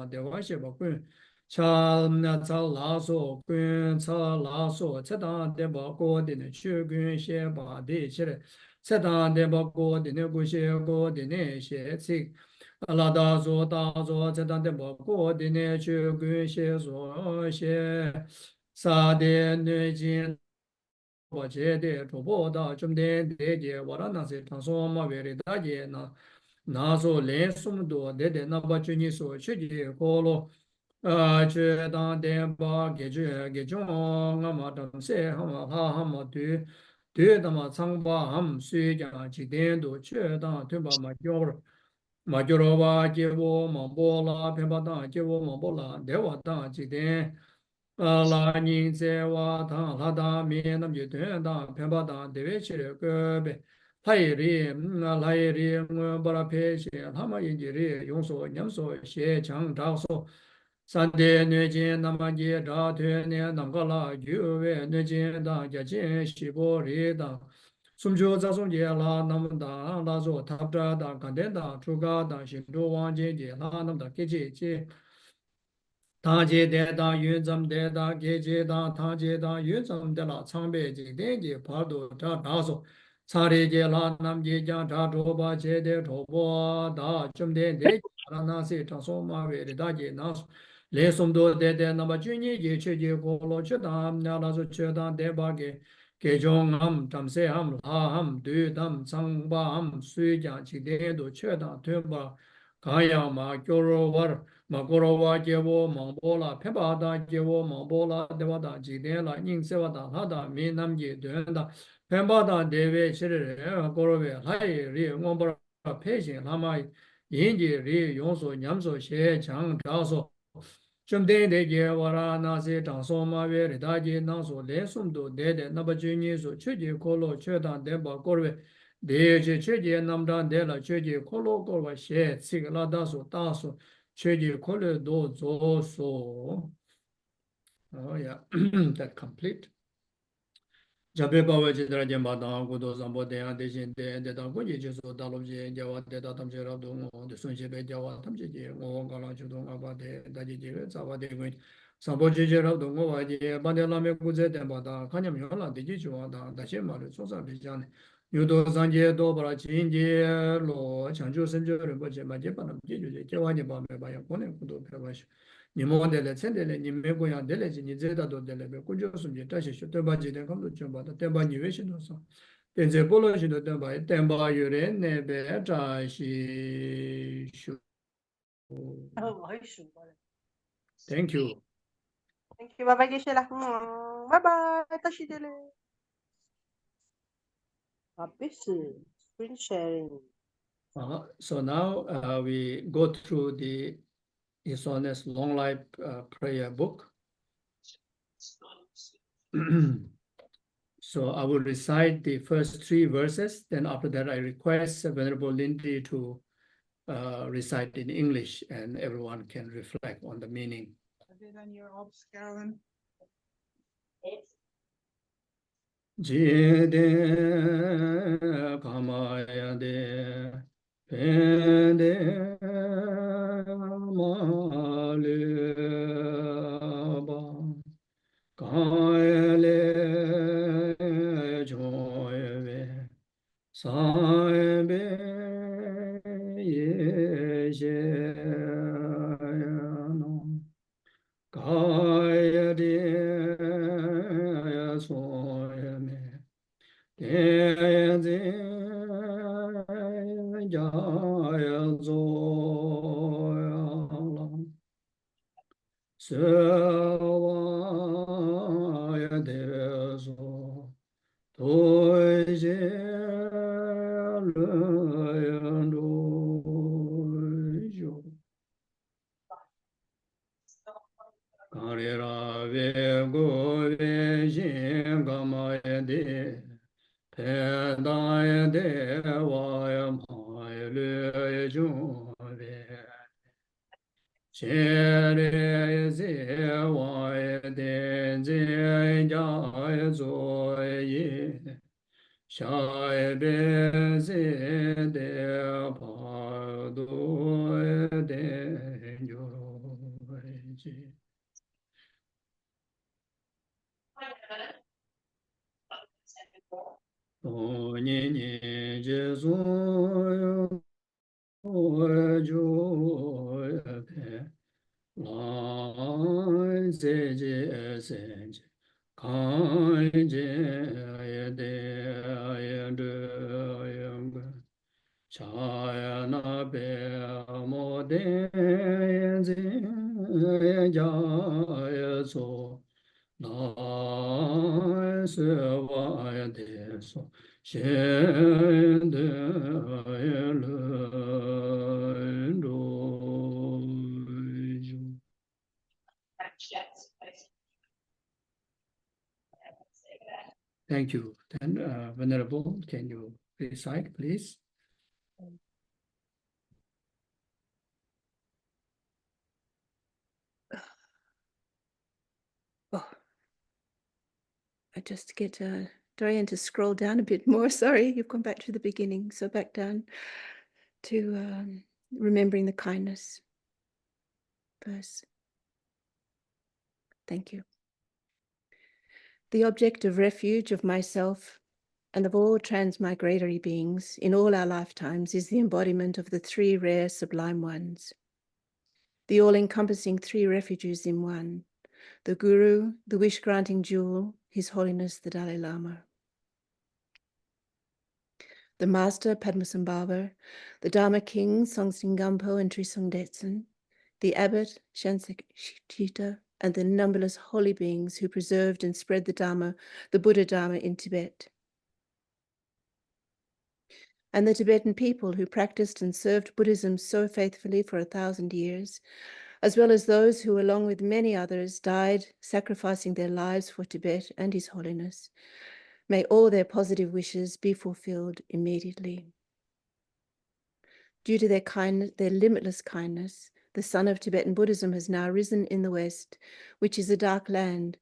的话些吧滚，像那草拉索滚草拉索，这当的吧过的那去滚些吧的起来，这当的吧过的那过的那些吃，拉大做这当的吧过的那去滚些说些啥的那件。我觉得主播到中间这些，我那些他说嘛，为了大家呢。那时候连什么多，那把就你说去的过了，去当电把给中我嘛当时他嘛对他嘛长把他们水讲几点多去当对吧嘛交了。Majorova Jevo Mambola Pembatan Jevo Mambola Dewata Jiden La Nin Sewa Tang Lada Mienam Yutun Dan Pembatan Devechir Gobe Lairi Lairi Barapeshi Lama Injiri Yongso Nyamso Xie Chang Daoso Sande Nujin Namaji Da Tuen Namgala Yuwe Nujin Dan Jajin Shibo Ri Dan Sumju Zasung Je La Nam Da La Zo Tabda Da Kanden Da Chuga Da Shindu Wang Jin Je La Nam Da Keji Je Tang Je De Da Yun Zam De Da Ge Je Da Tang Je Da Yun Zam De La Chang Be Je Den Je Pa Do Da Da So Sa Re Je La Nam Je Jang Da Cho Ba Je De Cho Bo Da Chum Den De Ra Na Se Chang So Ma We Re Da Je Na So Le Sum Do De De Nam Ba Chun Ye Je Che Je Ko Lo Che Da Na La So Che Da De Ba Ge Ge Jong Ham Tam Se Ham La Ham Du Dam Sang Ba Ham Sui Jang Chi De Do Che Da Tuen Ba Ka Ya Ma Kyo Ro War Ma Goro Wa Je Wo Mang Bo La Pe Ba Da Je Wo Mang Bo La De Wa Da Ji De La Ning Se Wa Da La Da Mi Nam Je Duen Da Pe Ba Da De We Shi Re Goro We Lai Ri Ngom Bo La Pe Xin La Ma Yin Ji Ri Yong So Nyam So Xie Chang Da So Chum Den De Je Wa Ra Na Se Dang So Ma We Ri Da Je Nang So Le Sum Do De De Na Ba Ju Ni So Chu Je Ko Lo Che Dan De Ba Goro We De Je Che Je Nam Dan De La Che Je Ko Lo Goro Wa Xie Tsik La Da So Da So Che Je Ko Le Do Zo So. Oh yeah, that complete. Jabe bawa cedera jemba dang kudo sambo dea deshin de de dang kunji jesu dalom je jawa de da tam je rab do ngo de sun je be jawa tam je je ngo ga la chu do nga ba de da je je za ba de ngo sambo je je rab do ngo wa je ba de la me ku ze de ba da kha nyam yo la de ji chu wa da che ma le so sa be jan yu do san je do ba la chin je lo chang ju sen je ren bo je ma je ba nam je ju je wa ni ba me ba ya ko ne ku do pe ba shi ni mo de le chen de le ni me ko ya de le ji ni ze da do de le be ku jo sum je ta shi shu de ba ji de kam do chen ba da de ba ni we shi do so de ze bo lo shi do de ba yu re ne be ta shi shu. Thank you. Thank you. Bye bye, Geshe lah. Bye bye. Tashi dele. Habis screen sharing. So now we go through the His Holiness Long Life prayer book. So I will recite the first 3 verses. Then after that, I request Venerable Lindy to recite in English, and everyone can reflect on the meaning. Is it on your obs, Carolyn? Jide kamaya de pende maleba kaele joyve saebe yeshayano kaya de soyame Tenzin Zopa Sewaya Deso Toje Luyando Karira Vego Vejin Gamaya De Pedaya Devaya Maya Lue Jove Chere Zewaya Tenzin Zoye Shai Beze De Pado De Yoji. Ni ni je zo jo pe la ze je se je kan je ye de ye de ye cha na be mo de ze ja ye so Nai se vaya de so shen de le Thank you. Then, Venerable, can you recite, please? Oh, I just get Dorian to scroll down a bit more. Sorry, you've gone back to the beginning. So back down to remembering the kindness verse. Thank you. The object of refuge of myself and of all transmigratory beings in all our lifetimes is the embodiment of the three rare sublime ones, the all-encompassing three refuges in one, the Guru, the wish-granting jewel, His Holiness the Dalai Lama, the Master Padmasambhava, the Dharma King Songtsen Gampo and Trisong Detsen, the Abbot Shansekshita, and the numberless holy beings who preserved and spread the Dharma, the Buddha Dharma in Tibet, and the Tibetan people who practiced and served Buddhism so faithfully for 1,000 years, as well as those who, along with many others, died sacrificing their lives for Tibet and His Holiness. May all their positive wishes be fulfilled immediately. Due to their kindness, their limitless kindness, the sun of Tibetan Buddhism has now risen in the West, which is a dark land.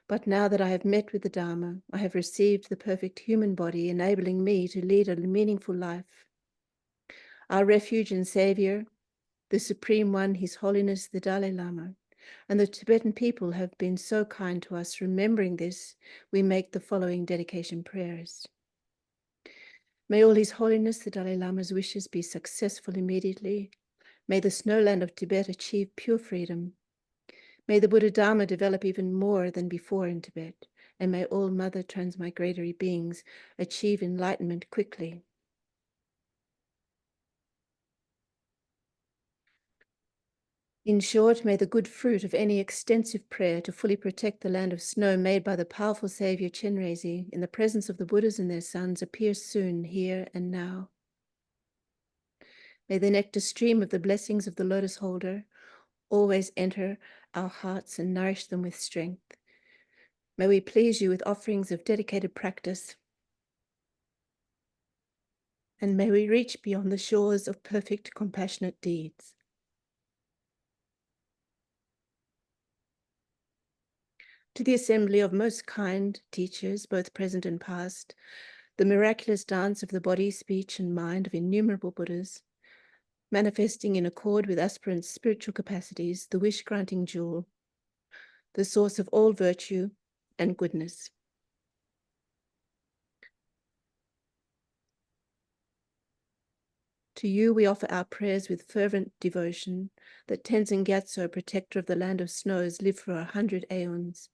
But now that I have met with the Dharma, I have received the perfect human body, enabling me to lead a meaningful life. Our refuge and savior, the Supreme One, His Holiness the Dalai Lama, and the Tibetan people have been so kind to us. Remembering this, we make the following dedication prayers. May all His Holiness the Dalai Lama's wishes be successful immediately. May the snowland of Tibet achieve pure freedom. May the Buddha Dharma develop even more than before in Tibet, and may all mother transmigratory beings achieve enlightenment quickly. In short, may the good fruit of any extensive prayer to fully protect the land of snow made by the powerful Savior Chenrezig in the presence of the Buddhas and their sons appear soon, here and now. May the nectar stream of the blessings of the lotus holder always enter our hearts and nourish them with strength. May we please you with offerings of dedicated practice, and may we reach beyond the shores of perfect compassionate deeds. To the assembly of most kind teachers, both present and past, the miraculous dance of the body, speech, and mind of innumerable Buddhas, manifesting in accord with aspirants' spiritual capacities, the wish-granting jewel, the source of all virtue and goodness. To you we offer our prayers with fervent devotion, that Tenzin Gyatso, protector of the land of snows, live for 100 aeons.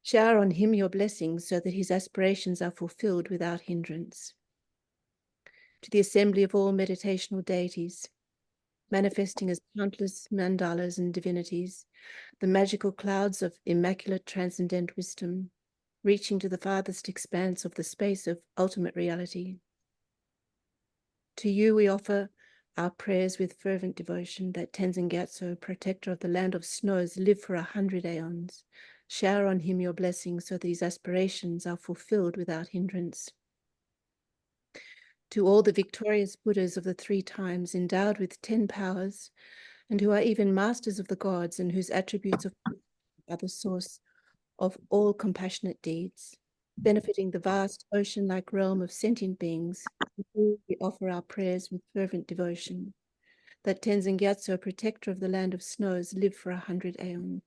Shower on him your blessings so that his aspirations are fulfilled without hindrance. To the assembly of all meditational deities, manifesting as countless mandalas and divinities, the magical clouds of immaculate transcendent wisdom, reaching to the farthest expanse of the space of ultimate reality. To you we offer our prayers with fervent devotion, that Tenzin Gyatso, protector of the land of snows, live for 100 aeons. Shower on him your blessings so that his aspirations are fulfilled without hindrance. To all the victorious Buddhas of the 3 times, endowed with 10 powers, and who are even masters of the gods, and whose attributes are the source of all compassionate deeds, benefiting the vast ocean-like realm of sentient beings, we offer our prayers with fervent devotion, that Tenzin Gyatso, protector of the land of snows, live for 100 aeons.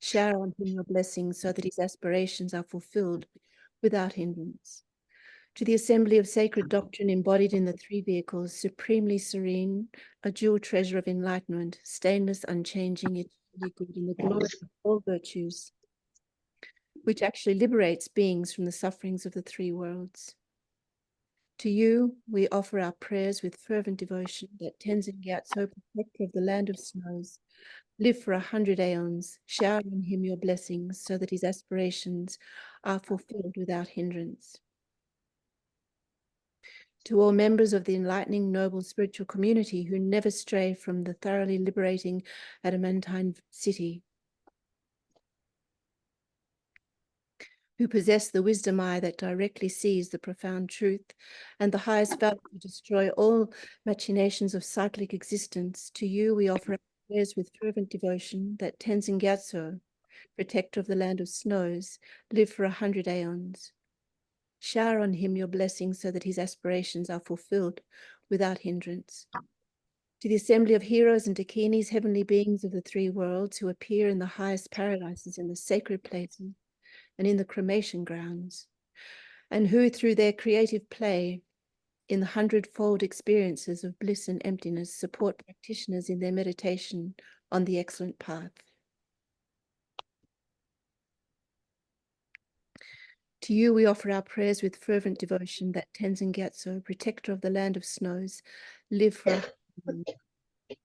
Shower on him your blessings so that his aspirations are fulfilled without hindrance. To the assembly of sacred doctrine embodied in the 3 vehicles, supremely serene, a jewel treasure of enlightenment, stainless, unchanging, eternally good, in the glory of all virtues, which actually liberates beings from the sufferings of the 3 worlds. To you we offer our prayers with fervent devotion, that Tenzin Gyatso, protector of the land of snows, live for 100 aeons. Shower on him your blessings so that his aspirations are fulfilled without hindrance. To all members of the enlightening, noble spiritual community who never stray from the thoroughly liberating adamantine city, who possess the wisdom eye that directly sees the profound truth and the highest value to destroy all machinations of cyclic existence, to you we offer our prayers with fervent devotion that Tenzin Gyatso, protector of the land of snows, live for 100 aeons. Shower on him your blessings so that his aspirations are fulfilled without hindrance. To the assembly of heroes and dakinis, heavenly beings of the three worlds who appear in the highest paradises, in the sacred places, and in the cremation grounds, and who through their creative play in the 100-fold experiences of bliss and emptiness support practitioners in their meditation on the excellent path. To you we offer our prayers with fervent devotion that Tenzin Gyatso, protector of the land of snows, live for 100 years.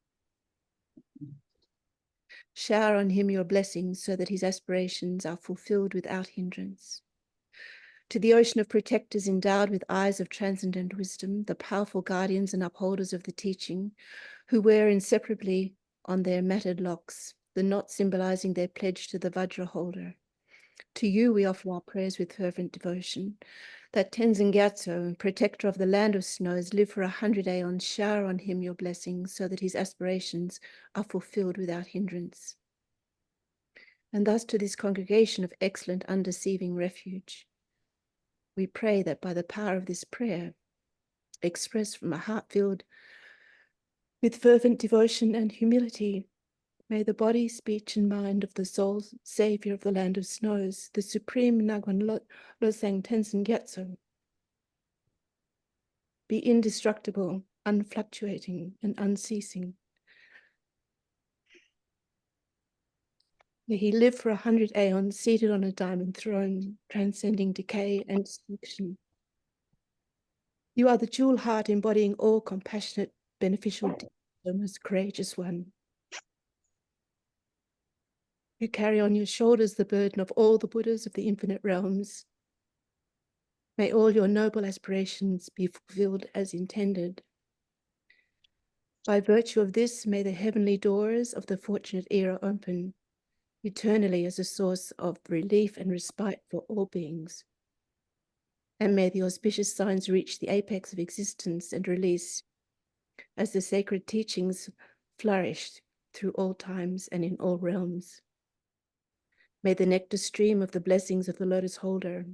Shower on him your blessings so that his aspirations are fulfilled without hindrance. To the ocean of protectors endowed with eyes of transcendent wisdom, the powerful guardians and upholders of the teaching, who wear inseparably on their matted locks the knot symbolizing their pledge to the Vajra holder. To you we offer our prayers with fervent devotion, that Tenzin Gyatso, protector of the land of snows, live for 100 aeons, shower on him your blessings so that his aspirations are fulfilled without hindrance. And thus to this congregation of excellent undeceiving refuge, we pray that by the power of this prayer, expressed from a heart filled with fervent devotion and humility, may the body, speech, and mind of the soul savior of the land of snows, the supreme Ngagwan Losang Tenzin Gyatso, be indestructible, unfluctuating, and unceasing. May he live for 100 aeons, seated on a diamond throne, transcending decay and destruction. You are the jewel heart embodying all compassionate, beneficial deeds, O most courageous one. You carry on your shoulders the burden of all the Buddhas of the infinite realms. May all your noble aspirations be fulfilled as intended. By virtue of this, may the heavenly doors of the fortunate era open eternally as a source of relief and respite for all beings. And may the auspicious signs reach the apex of existence and release as the sacred teachings flourish through all times and in all realms. May the nectar stream of the blessings of the lotus holder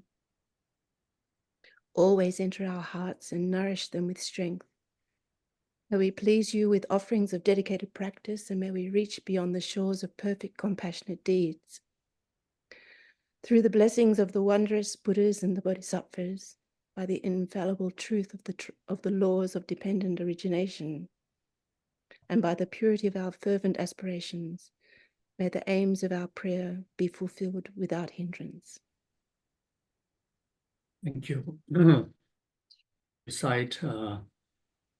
always enter our hearts and nourish them with strength. May we please you with offerings of dedicated practice, and may we reach beyond the shores of perfect compassionate deeds. Through the blessings of the wondrous Buddhas and the Bodhisattvas, by the infallible truth of the laws of dependent origination, and by the purity of our fervent aspirations, may the aims of our prayer be fulfilled without hindrance. Thank you. Recite a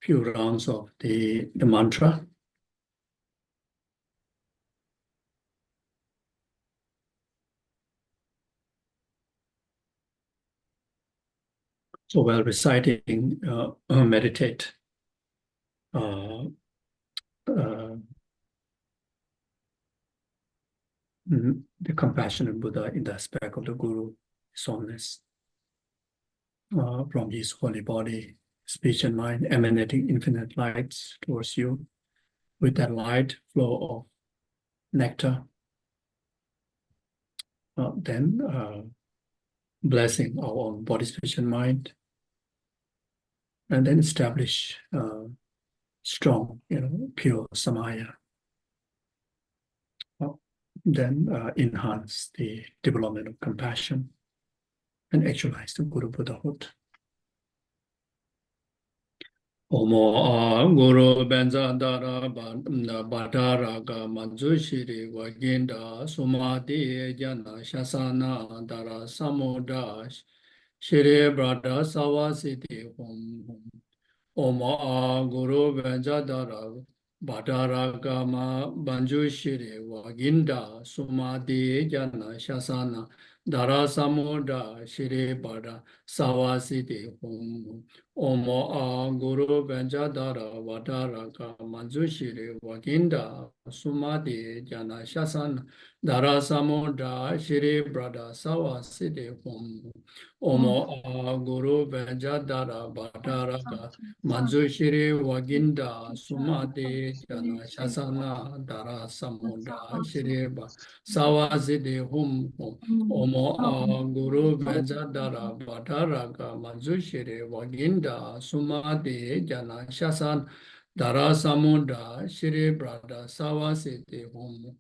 few rounds of the mantra. So while reciting, meditate the compassionate Buddha in the aspect of the Guru, his holiness, from his holy body, speech and mind, emanating infinite lights towards you, with that light flow of nectar. Then blessing our own body, speech, and mind, and then establish strong, pure samaya. Then enhance the development of compassion and actualize the Guru Buddhahood. Omo Guru Benza Dara Badara Ga Manju Shiri Waginda Sumati Jana Shasana Dara Samodash Shiri Brada Sawasiti Hom Omo Guru Benza Dara Badara Ga Manju Shiri Waginda Sumati Jana Shasana Dara Samuda Shri Bada Sawasiti Hum Omo A Guru Benjadara Vadaraka Manzushiri Waginda Sumadi Jana Shasan Dara Samuda Shri Brada Sawasiti Hum Omo A Guru Benjadara Vadaraka Manzushiri Waginda Sumadi Jana Shasana Dara Samuda Shri Sawasiti Hum Omo A Guru Benjadara Vadaraka Manzushiri Waginda Sumadi Jana Shasan Dara Samunda Shri Brada Sawasiti Hum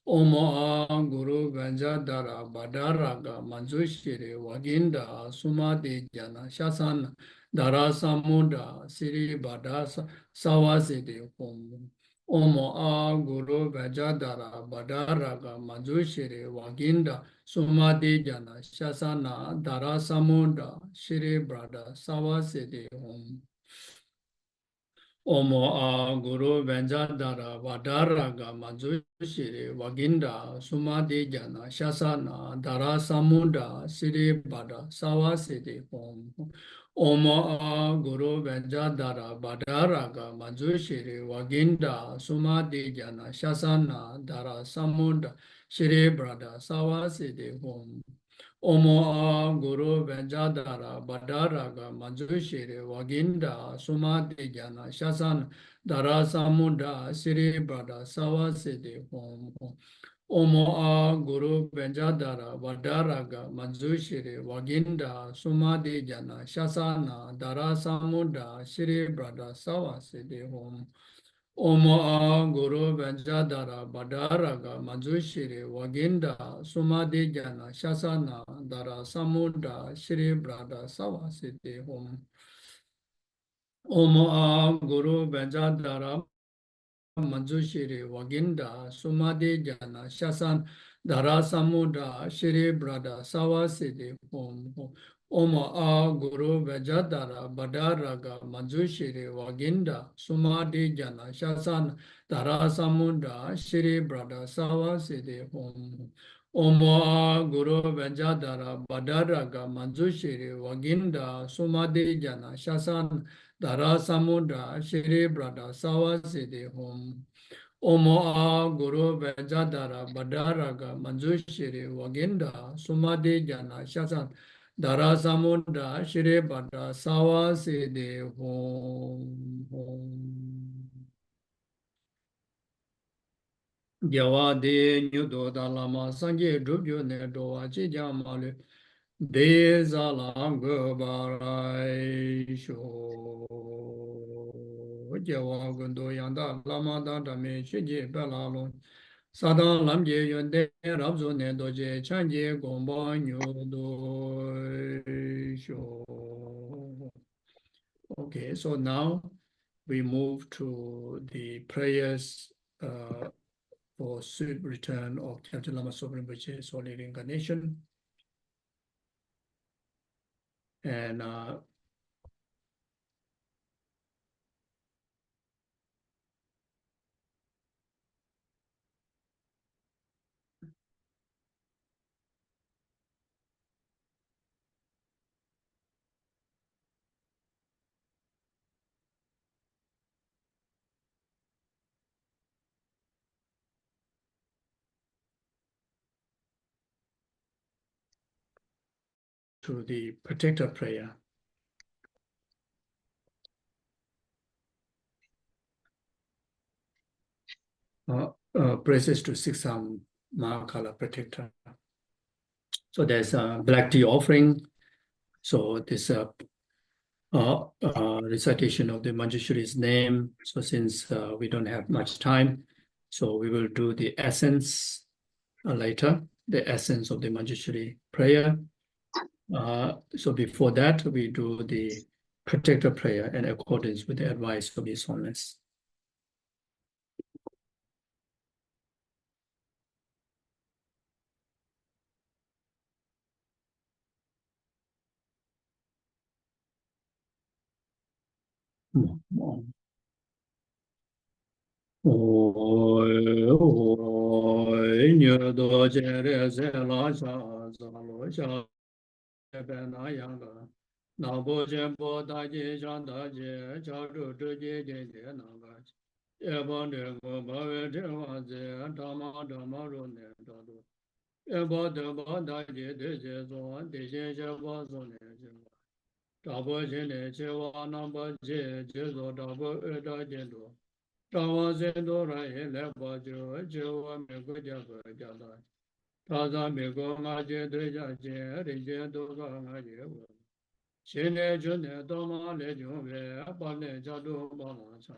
Omo A Guru Benjadara Vadaraka Manzushiri Waginda Sumadi Jana Shasan Dara Samunda Shri Brada Sawasiti Hum Omo A Guru Vajadara Badaraga Manjushiri Waginda Sumadi Jana Shasana Dara Samunda Shri Brada Sawasiti Om Omo A Guru Venjadara Vadaraga Manjushiri Waginda Sumadi Jana Shasana Dara Samunda Shri Brada Sawasiti Om Omo A Guru Venjadara Badaraga Manjushiri Waginda Sumadi Jana Shasana Dara Samunda Shri Brada Sawasiti Om Omo A Guru Venjadara Badaraga Manjushiri Waginda Sumadi Jana Shasan Dara Samunda Shri Brada Sawasiti Om Omo A Guru Benjadara Vadaraga Manjushiri Waginda Sumadi Jana Shasana Dara Samunda Shri Brada Sawasiti Om Omo A Guru Benjadara Vadaraga Manjushiri Waginda Sumadi Jana Shasana Dara Samunda Shri Brada Sawasiti Om Omo A Guru Benjadara Manjushiri Waginda Sumadi Jana Shasan Dara Samuda Shri Brada Sawasiti Hum Oma A Guru Vajadara Badaraga Manjushiri Waginda Sumadi Jana Shasan Dara Samunda Shri Brada Sawasiti Hum Oma A Guru Vajadara Badaraga Manjushiri Waginda Sumadi Jana Shasan Dara Samuda Shri Brada Sawasiti Hum Omo A Guru Vajadara Badaraga Manjushiri Waginda Sumadi Jana Shasan Dara Samuda Shri Brada Sawasiti Hum Gyawade Nyudo Dalama Sangye Drubyo Ne Dowa Chijamalu Dezalang Barai Sho Jawa Gundo Yanda Lama Dada Me Shiji Belalon Sadang Lamje Yonde Rabzo Ne Doje Chanje Gomba Nyudo Sho. Okay, so now we move to the prayers for swift return of Kyabje Lama Zopa Rinpoche's holy reincarnation. And to the protector prayer. Praises to Siksam Mahakala protector. So there's a black tea offering. So this recitation of the Manjushri's name. So since we don't have much time, so we will do the essence later, the essence of the Manjushri prayer. So before that, we do the protector prayer in accordance with the advice of His Holiness. Oi, oi, nyo do je re se la sha sa lo sha be na yang ga na bo chen bo da ji shan da ji cha ru tu ji ji ji na ga ye bo de go ba we de wa ze da ma ro ne da do ye bo de ba da ji de je zo de je je bo zo ne je da bo je ne je wa na ba je je zo da bo e da je do da wa ze do ra ye le ba je wa me go ja go ja da ta za me go ma je de ja je ri je do ga ma je wo xin ne jun ne do ma le jun ve ba ne ja do ba ma cha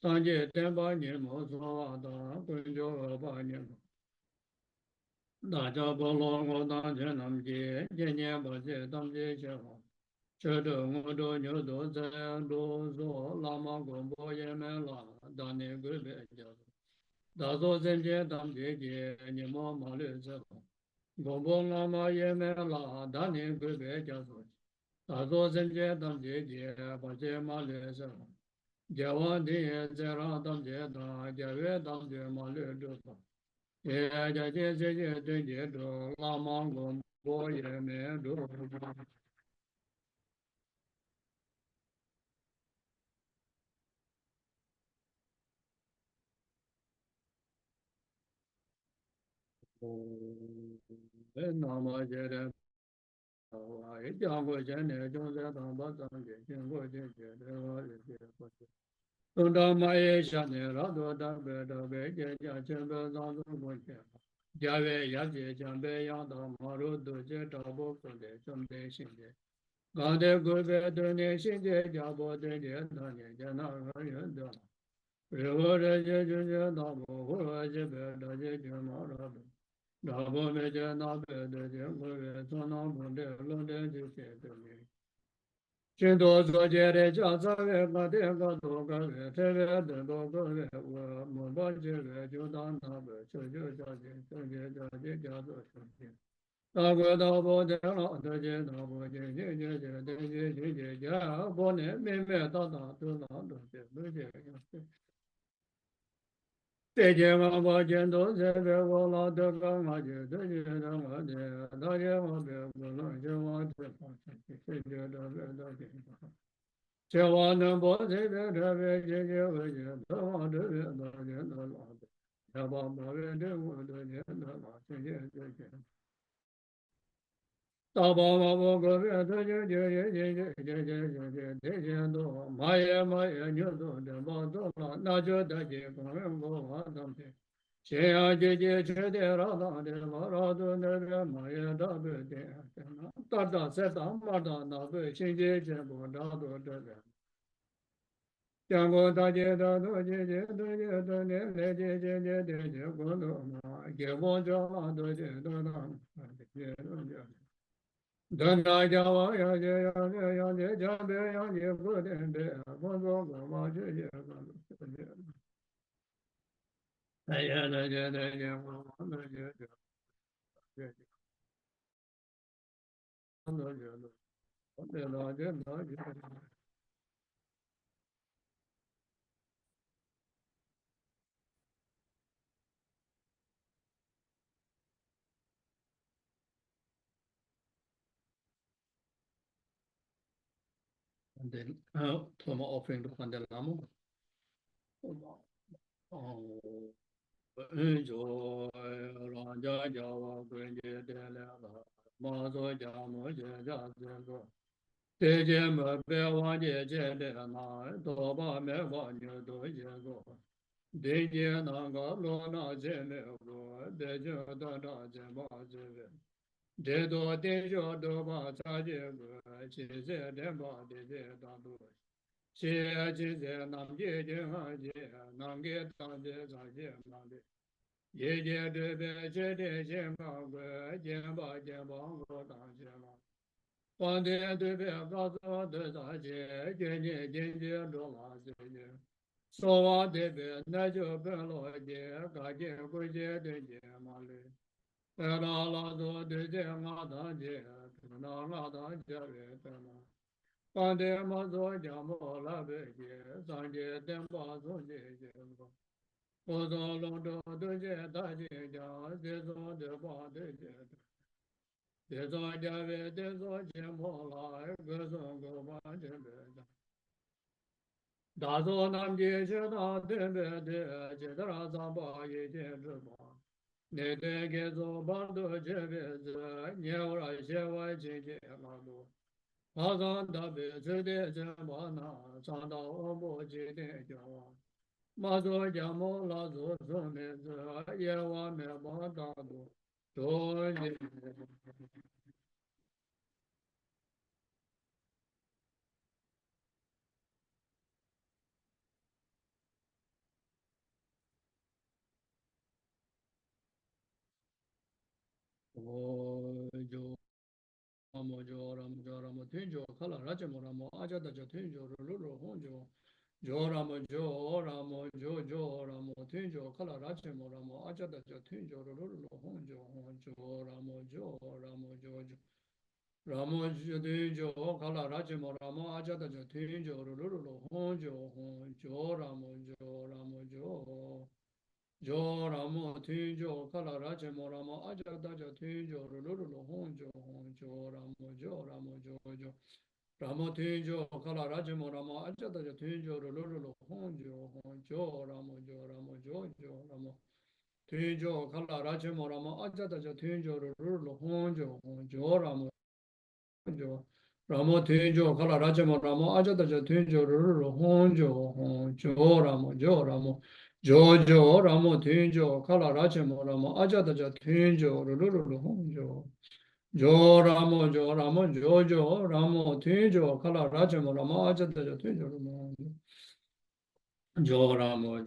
san je ten ba ni mo so wa da kun jo ba ni mo da ja bo lo ngo da je nam je je ne ba je dam je che ho che do ngo do nyo do za do zo la ma go bo ye me la da ne gu be ja da zo zen je dam je je ni mo ma le ze ho go bo la ma ye me la da ne gu be ja zo da zo zen je dam je je ba je ma le ze ho ja wa de ye ze ra dam je da ja we dam je ma le do ba ye ja je je de je do la ma go bo ye me do Nama Jere Jango Jene Jonze Damba Zange Jingo Jinge Deva Jere Tunda Maye Shane Rado Dabe Dabe Jeja Chembe Zanzo Moche Jave Yaje Jambe Yanda Maru Doje Dabo Kunde Chumde Shinde Gande Gube Dune Shinde Jabo Dene Dane Jana Yanda Revo Reje Junje Dabo Hura Jebe Daje Jama Rado Dabo Meje Nabe Deje Gube Tona Bunde Lunde Jike Dune Shindo Zojere Jazawe Gade Gado Gave Teve Dendo Gave Mumba Jeve Judan Nabe Chojo Jaje Choje Jaje Jazo Choje Dagwe Dabo Dela Deje Dabo Jeje Jeje Deje Jeje Ja Bone Mime Tata Tuna Doje Doje Deje Mamba Jendo Zebe Wola Dega Maje Deje Dama De Daje Mabe Gula Jema Tepa Jeje Dabe Daje Chewa Nambo Zebe Dabe Jeje Veje Dama Debe Daje Dama Yaba Mabe Dewa Deje Dama Jeje Jeje Taba Mabo Gabe Deje Jeje Jeje Jeje Jeje Deje Do Maya Maya Nyodo Deba Dola Najo Daje Kamembo Adamte Cheya Jeje Chede Rada Deba Rado Nebe Maya Dabe Deje Tata Seta Mada Nabe Shinje Jebo Dado Debe Jango Daje Dado Jeje Doje Dode Leje Jeje Deje Godo Ma Jebo Jala Doje Dodam Jeje Doje Dana Java Yaje Yaje Yaje Jabe Yaje Gode Godo Ma Jeje Godo Ayana Jeje Jeje Jeje And then Toma offering to Pandel Lama. Enjoy Raja Java Gwenje Dela Mazo Jamo Jaja Jago. Teje Mabe Waje Jedena, Doba Meva Nudo Jago. Deje Nanga Lona Zemego, Dejo Dada Jema Jeve. Dedo Dejo Doba Tajego, Chize Demba de Dadu. Xie Chize Namje Haje, Nange Tanje Zaje Mande. Ye Je Debe Jede Jema, Jemba Jemba Godan Jema. Pande Debe Gaza de Zaje, Jenye Jenje Dola Zeje. Sowa Debe Najo Belo Je, Gaje Guje de Jemale. Era la do de Jemada Je, Tuna Nada Jave Tana. Pande Mazo Jamo La Beje, Sanje Demba Zoje Jemba. Ozo Londo de Je Daje Ja, Zezo de Ba de Je. Dazo nam je che da tembe de che dara zamba ye je zba. Ne de ge zo ba do je be ze nye ra she wa je je ma do. Ha zan da be ze de je ma na zan da o bo je de jo wa. Ma zo ja mo la zo zo me ze ye wa me ba da do. Do ye. O jo Ramo jo ramo tinjo kala raja mo ramo aja da jo tinjo ro honjo jo ramo jo ramo tinjo kala raja mo ramo aja da jo tinjo ro honjo ramo jo ramo jo tinjo kala raja mo ramo aja da jo tinjo ro honjo ramo jo Jo Ramo Tinjo Kala Raja Morama Aja Daja Tinjo Rulu Honjo Ramo Tinjo Kala Raja Morama Aja Daja Tinjo Rulu Honjo Ramo Tinjo Kala Raja Morama Aja Daja Tinjo Rulu Honjo Ramo Ramo Tinjo Kala Raja Morama Aja Daja Tinjo Rulu Honjo Ramo Jojo Ramo Tinjo Kala Raja Morama Aja Daja Tinjo Rulu Honjo Jo Ramo Jojo Ramo Tinjo Kala Raja Morama Aja Daja Tinjo Rulu Jo Ramo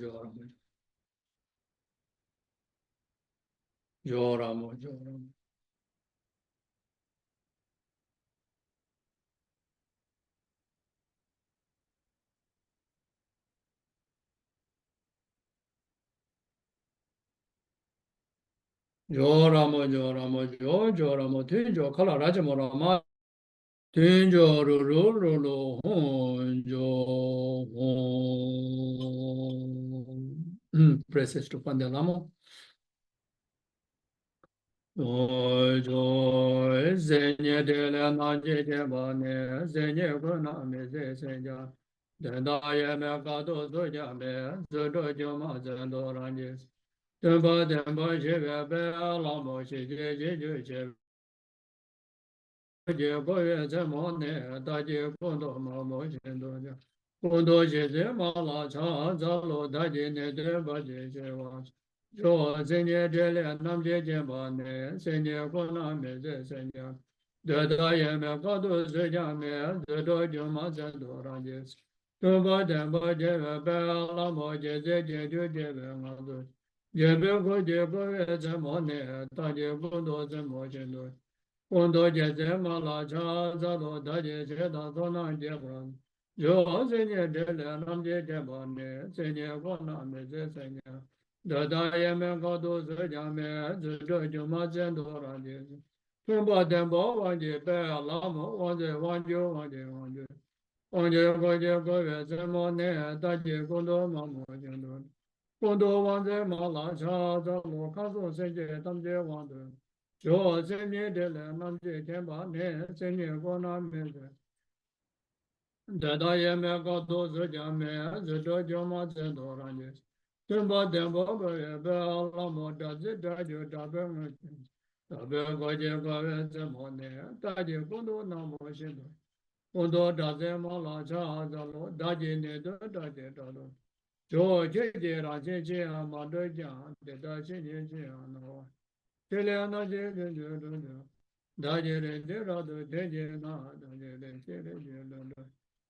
Jo Ramo Jo Ramo Tinjo Kala Raja Morama Tinjo Rulu Honjo Praises to Pandalamo. Joy, Zenye de la Naje de Bane, Zenye Guna me Senja, Dendaye me Gato Zoja me, Zodo Joma Zendo Ranges, Demba Shebe Be Alamo Shije Jije Je Boye Zemone, Daje Kondo Mamo Shendo, Kondo Shije Mala Cha, Zalo Daje Ne de Baje Shewa. Jo Zenye Dele Nam Je Bane, Senye Kona Me Senya, Dada Yeme Kado Zeja Me, Zedo Juma Zendo Ranges, Toba Demba Jeve Bela Mo Je Jeve Mado, Jebe Go Jebe Zemone, Taje Kondo Zemo Jendo, Kondo Je Mala Cha Zalo Daje Zeda Zona Jebran, Jo Zenye Dele Nam Je Bane, Senye Kona Me Senya, Dada Yeme Kado Zeja Me, Zedo Juma Zendo Ranges, Tumba Dembo Wanje Be Alamo Wanje Wanje Goje Goye Zemone Daje Kondo Mamo Jendo Kondo Wanje Mala Cha Zalo Kaso Seje Tamje Wande Jo Zenye Dele Namje Kemba Ne Zenye Kona Meze Dada Yeme Kado Zeja Me Zedo Juma Zendo Ranges Tumba Dembo Goye Be Alamo Daje Daje Dabe Tabe Goje Goye Zemone Daje Kondo Namo Shendo Kondo Daze Mala Cha Zalo Daje Ne Daje Dado Jo Je Ra Je Amado Jan De Daje Je Ano Tele Na Je Daje Re De Rado De Na Daje Re Je Lando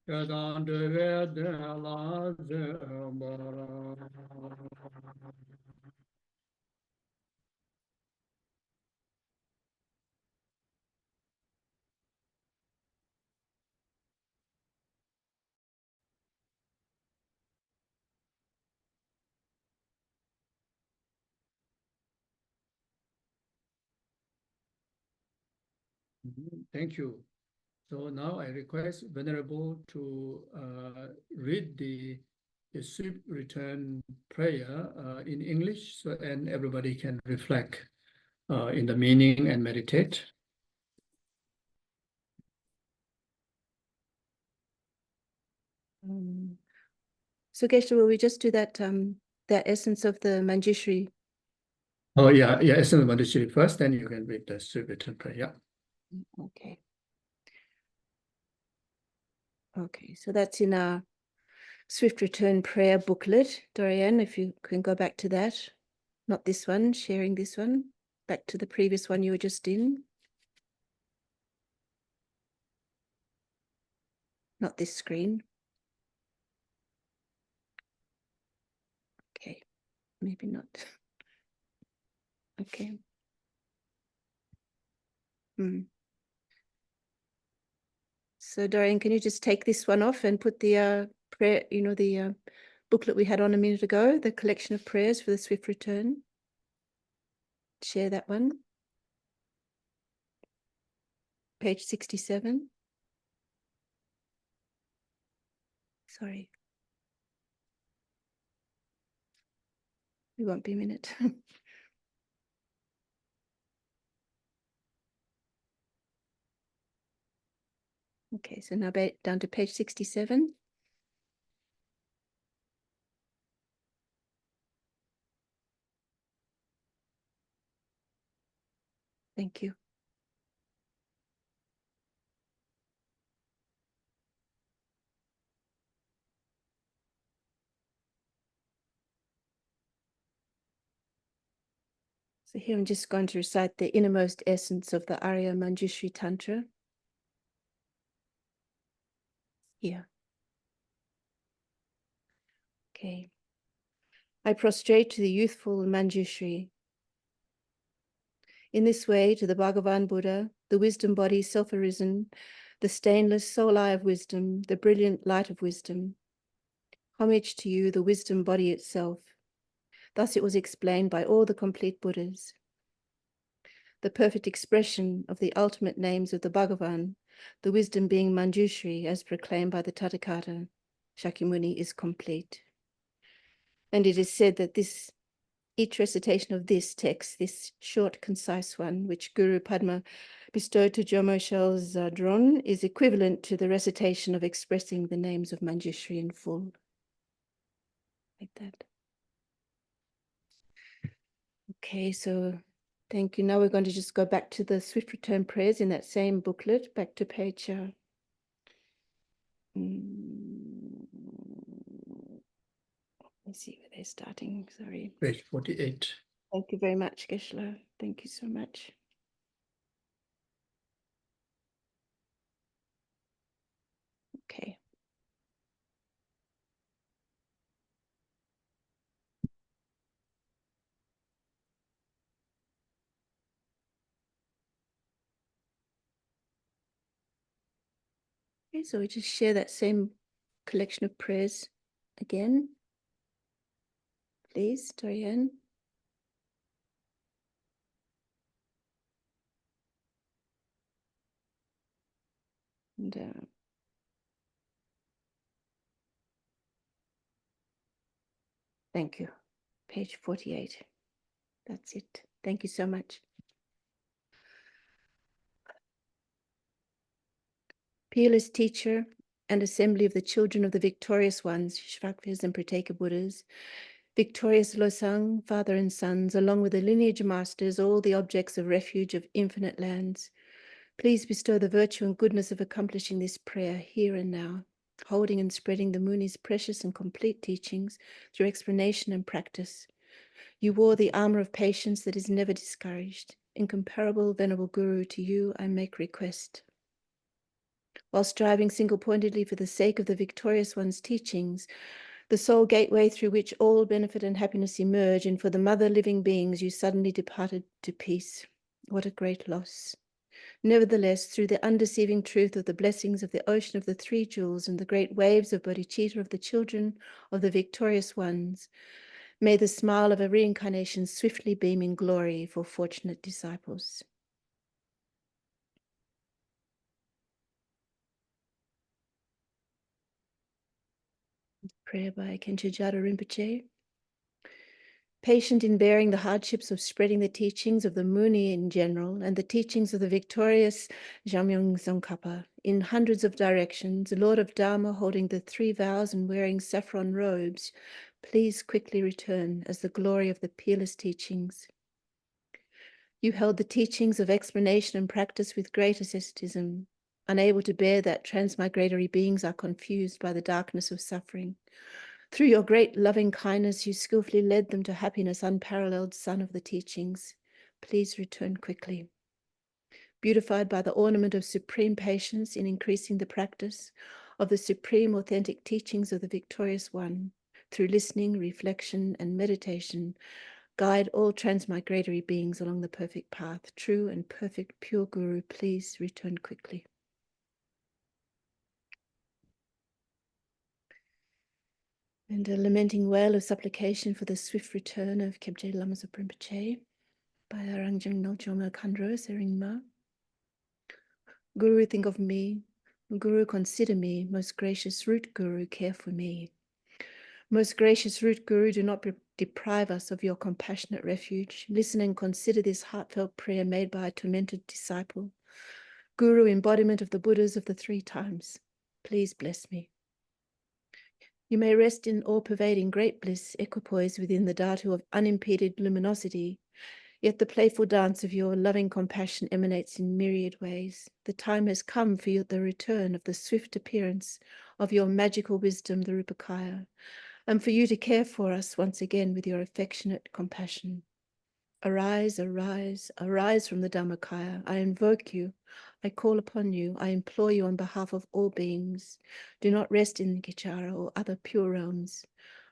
Yadan De Ve De La Ze Bara. Thank you. So now I request Venerable to read the sweet return prayer in English, so and everybody can reflect in the meaning and meditate. So Geshe, will we just do that that essence of the Manjushri? Oh yeah, essence of Manjushri first, then you can read the swift return prayer. Yeah. Okay. Okay, so that's in our Swift Return Prayer booklet. Dorian, if you can go back to that. Not this one, sharing this one. Back to the previous one you were just in. Not this screen. Okay, maybe not. Okay. So Dorian, can you just take this one off and put the prayer, the booklet we had on a minute ago, the collection of prayers for the Swift Return? Share that one. Page 67. Sorry. We won't be a minute. Okay, so now down to page 67. Thank you. So here I'm just going to recite the innermost essence of the Arya Manjushri Tantra. Here. Okay. I prostrate to the youthful Manjushri. In this way, to the Bhagavan Buddha, the wisdom body self-arisen, the stainless soul eye of wisdom, the brilliant light of wisdom. Homage to you, the wisdom body itself. Thus it was explained by all the complete Buddhas. The perfect expression of the ultimate names of the Bhagavan, the wisdom being Manjushri, as proclaimed by the Tathagata, Shakyamuni, is complete. And it is said that each recitation of this text, this short, concise one, which Guru Padma bestowed to Jomo Shel Zadron, is equivalent to the recitation of expressing the names of Manjushri in full. Like that. Okay, so thank you. Now we're going to just go back to the Swift Return prayers in that same booklet, back to page let's see where they're starting, sorry. Page 48. Thank you very much, Geshe. Thank you so much. Okay. Okay, so we just share that same collection of prayers again. Please, Dorian. And thank you. Page 48. That's it. Thank you so much. Peerless teacher and assembly of the children of the victorious ones, Shvakas and Prateka Buddhas, victorious Losang, father and sons, along with the lineage masters, all the objects of refuge of infinite lands, please bestow the virtue and goodness of accomplishing this prayer here and now, holding and spreading the Muni's precious and complete teachings through explanation and practice. You wore the armor of patience that is never discouraged. Incomparable, venerable Guru, to you I make request. While striving single-pointedly for the sake of the victorious one's teachings, the sole gateway through which all benefit and happiness emerge, and for the mother living beings, you suddenly departed to peace. What a great loss. Nevertheless, through the undeceiving truth of the blessings of the ocean of the three jewels and the great waves of bodhicitta of the children of the victorious ones, may the smile of a reincarnation swiftly beam in glory for fortunate disciples. Prayer by Khenche Jada Rinpoche. Patient in bearing the hardships of spreading the teachings of the Muni in general and the teachings of the victorious Jamyang Tsongkhapa in hundreds of directions, the Lord of Dharma holding the 3 vows and wearing saffron robes, please quickly return as the glory of the peerless teachings. You held the teachings of explanation and practice with great asceticism, unable to bear that transmigratory beings are confused by the darkness of suffering. Through your great loving kindness, you skillfully led them to happiness, unparalleled Son of the teachings. Please return quickly. Beautified by the ornament of supreme patience in increasing the practice of the supreme authentic teachings of the victorious one, through listening, reflection, and meditation, guide all transmigratory beings along the perfect path. True and perfect pure Guru, please return quickly. And a lamenting wail of supplication for the swift return of Kyabje Lama Zopa Rinpoche by Arangjung Nochoma Khandro Seringma. Guru, think of me. Guru, consider me. Most gracious root Guru, care for me. Most gracious root Guru, do not deprive us of your compassionate refuge. Listen and consider this heartfelt prayer made by a tormented disciple. Guru, embodiment of the Buddhas of the 3 times, please bless me. You may rest in all-pervading great bliss, equipoised within the dhatu of unimpeded luminosity, yet the playful dance of your loving compassion emanates in myriad ways. The time has come for the return of the swift appearance of your magical wisdom, the Rupakaya, and for you to care for us once again with your affectionate compassion. Arise, arise, arise from the Dhammakaya. I invoke you. I call upon you. I implore you on behalf of all beings. Do not rest in Gichara or other pure realms.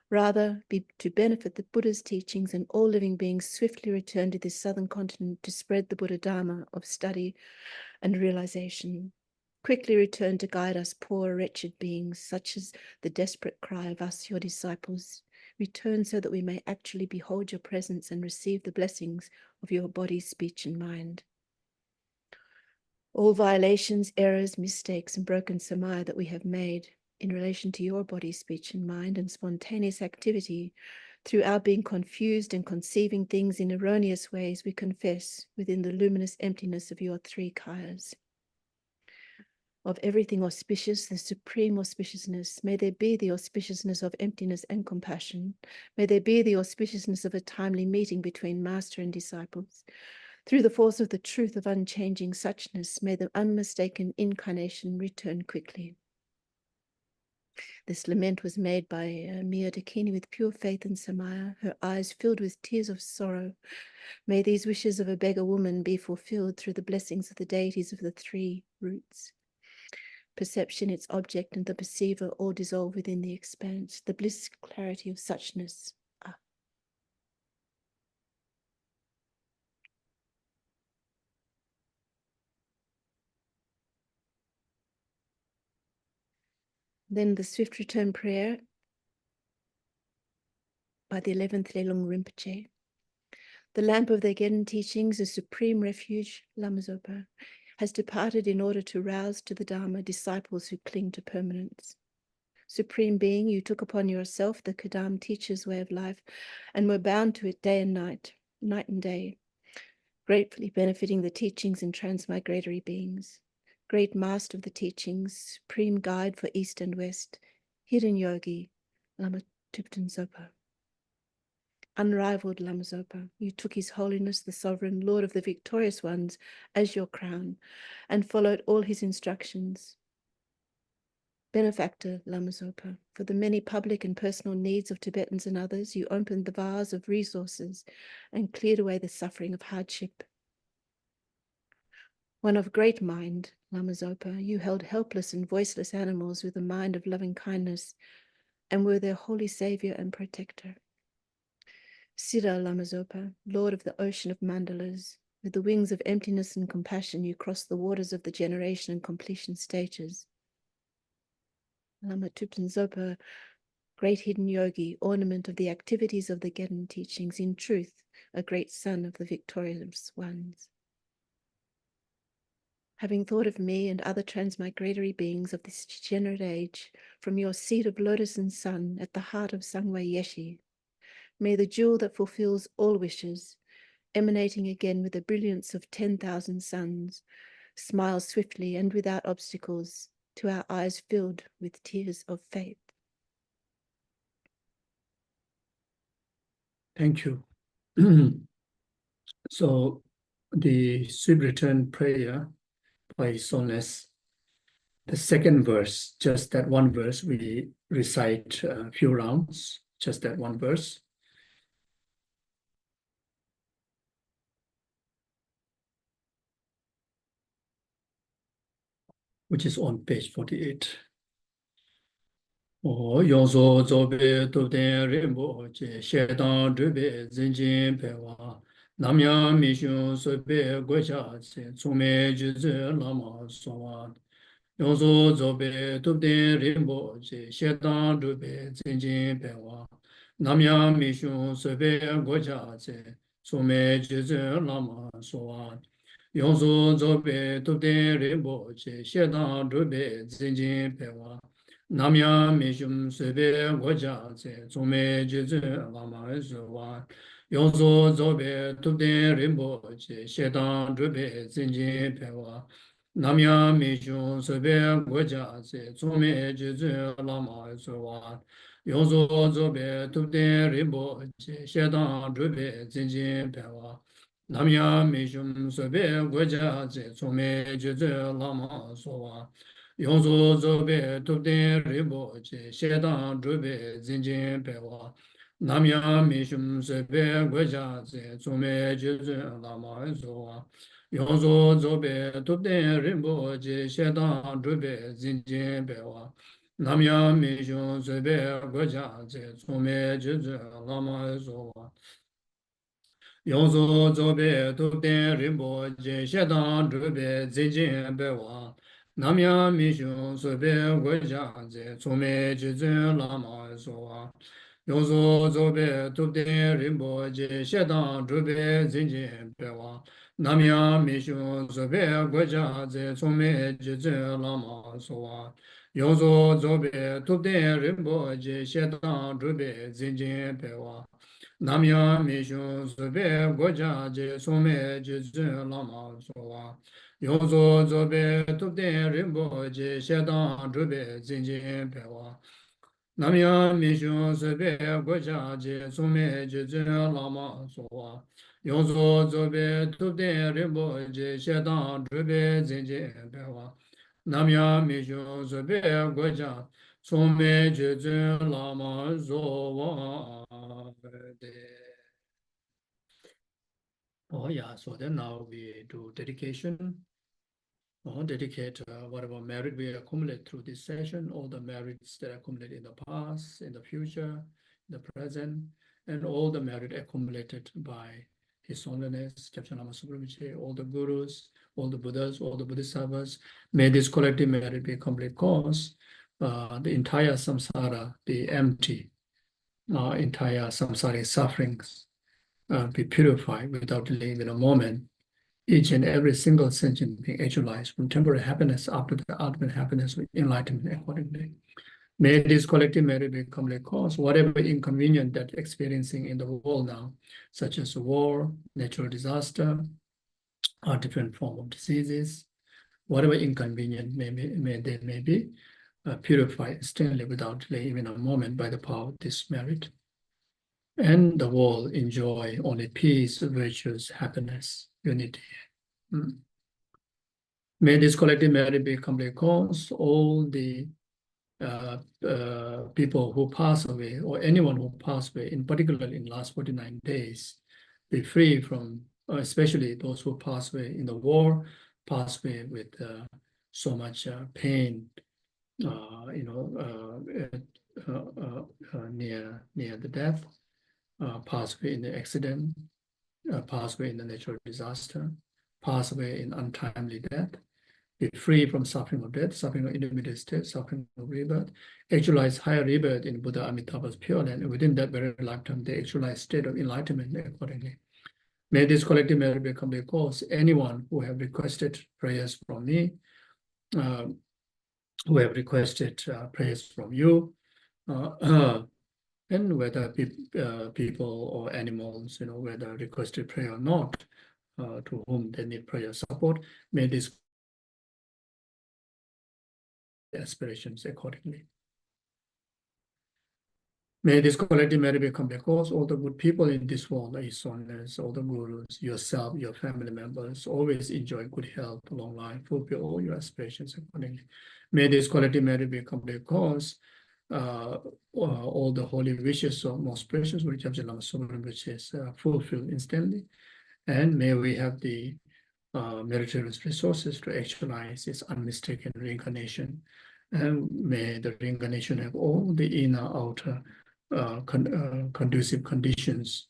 Rather, to benefit the Buddha's teachings, and all living beings swiftly return to this southern continent to spread the Buddha Dharma of study and realization. Quickly return to guide us poor, wretched beings, such as the desperate cry of us, your disciples. Return so that we may actually behold your presence and receive the blessings of your body, speech, and mind. All violations, errors, mistakes, and broken samaya that we have made in relation to your body, speech, and mind, and spontaneous activity through our being confused and conceiving things in erroneous ways, we confess within the luminous emptiness of your 3 kayas. Of everything auspicious, the supreme auspiciousness, may there be the auspiciousness of emptiness and compassion. May there be the auspiciousness of a timely meeting between master and disciples. Through the force of the truth of unchanging suchness, may the unmistaken incarnation return quickly. This lament was made by Mia Dakini with pure faith and samaya, her eyes filled with tears of sorrow. May these wishes of a beggar woman be fulfilled through the blessings of the deities of the 3 roots. Perception, its object, and the perceiver all dissolve within the expanse, the bliss clarity of suchness. Then the swift return prayer by the 11th Lelung Rinpoche. The lamp of the Getten teachings, the supreme refuge, Lama Zopa, has departed in order to rouse to the Dharma disciples who cling to permanence. Supreme Being, you took upon yourself the Kadam teacher's way of life and were bound to it day and night, night and day, gratefully benefiting the teachings and transmigratory beings. Great master of the teachings, supreme guide for East and West, hidden yogi, Lama Tupten Zopa. Unrivaled Lama Zopa, you took his holiness, the sovereign Lord of the victorious ones, as your crown, and followed all his instructions. Benefactor Lama Zopa, for the many public and personal needs of Tibetans and others, you opened the vase of resources and cleared away the suffering of hardship. One of great mind, Lama Zopa, you held helpless and voiceless animals with a mind of loving kindness and were their holy savior and protector. Siddha Lama Zopa, Lord of the ocean of mandalas, with the wings of emptiness and compassion, you crossed the waters of the generation and completion stages. Lama Tupten Zopa, great hidden yogi, ornament of the activities of the Getten teachings, in truth, a great son of the victorious ones. Having thought of me and other transmigratory beings of this degenerate age, from your seat of lotus and sun at the heart of Sangway Yeshe, may the jewel that fulfills all wishes, emanating again with the brilliance of 10,000 suns, smiles swiftly and without obstacles to our eyes filled with tears of faith. Thank you. So the sweet return prayer by His Holiness, the second verse, just that one verse, we recite a few rounds, just that one verse. Which is on page 48. Yongso zobe tupten rinpo che shetan drupe zinjin pewa namya mishun sobe gocha che tsume juzu lama sowa. Yongso zobe tupten rinpo che shetan drupe zinjin pewa namya mishun sobe gocha che tsume juzu lama sowa. Yongso zobe tupten rinpo che shetan drupe zinjin pewa Namya Mishum Sebe Goja Tse Tsume Jizu Lama Suwa Yonso Zobe Tupden Rimbo Che Shetan Drupe Zinjin Pewa Namya Mishum Sebe Goja Tse Tsume Jizu Lama Suwa Yonso Zobe Tupden Rimbo Che Shetan Drupe Zinjin Pewa Namya Mishum Sebe Goja Tse Tsume Jizu Lama Suwa Yongso zobe tupten rinpo che shetan drupe zinjin pewa namya mishum sebe gweja ze tsume jizun lama zowa Yongso zobe tupten rinpo che shetan drupe zinjin pewa namya mishum sebe gweja ze tsume jizun lama zowa Yongso zobe tupten rinpo che shetan drupe zinjin pewa Namya Mishun Sobe Gweja Ze Tsume Jizun Lama Sowa Yongso Zobe Tupten Rinpo Je Shetan Drupe Zinjin Pewa Namya Mishun Sobe Gweja Ze Tsume Jizun Lama Sowa Yongso Zobe Tupten Rinpo Je Shetan Drupe Zinjin Pewa Namya Mishun Sobe Gweja Je Tsume Jizun Lama Sowa Yongso zobe tupten rinpo je shetan drupe zinjin pewa. Namya mishun sobe gocha je sume je zun lama sowa. Yongso zobe tupten rinpo je shetan drupe zinjin pewa. Namya mishun sobe gocha sume je zun lama sowa. Oh yeah, so then now we do dedication. Dedicate whatever merit we accumulate through this session, all the merits that accumulate in the past, in the future, in the present, and all the merit accumulated by His Holiness, Kyabje Lama Zopa Rinpoche, all the gurus, all the Buddhas, all the Bodhisattvas. May this collective merit be a complete cause. The entire samsara be empty. Entire samsaric sufferings be purified without delaying in a moment. Each and every single sentient being actualized from temporary happiness up to the ultimate happiness with enlightenment accordingly. May this collective merit be complete cause, whatever inconvenience that experiencing in the world now, such as war, natural disaster, or different form of diseases, whatever inconvenience they may be, purified instantly without delay even a moment by the power of this merit. And the world enjoy only peace, virtues, happiness, unity. May this collective merit be complete cause. All the people who pass away, or anyone who passed away, in particular in the last 49 days, be free from, especially those who passed away in the war, passed away with so much pain, near the death, passed away in the accident, passed away in the natural disaster, passed away in untimely death, be free from suffering of death, suffering of intermediate state, suffering of rebirth, actualize higher rebirth in Buddha Amitabha's Pure Land, and within that very lifetime, they actualize state of enlightenment accordingly. May this collective merit become the cause. Anyone who have requested prayers from me, who have requested prayers from you, and whether people or animals, whether requested prayer or not, to whom they need prayer support, may this aspirations accordingly. May this quality merit become because all the good people in this world, all the gurus, yourself, your family members, always enjoy good health, long life, fulfill all your aspirations accordingly. May this quality merit become because all the holy wishes of most precious Kyabje Lama Zopa Rinpoche is fulfilled instantly. And may we have the meritorious resources to actualize its unmistaken reincarnation. And may the reincarnation have all the inner, outer, conducive conditions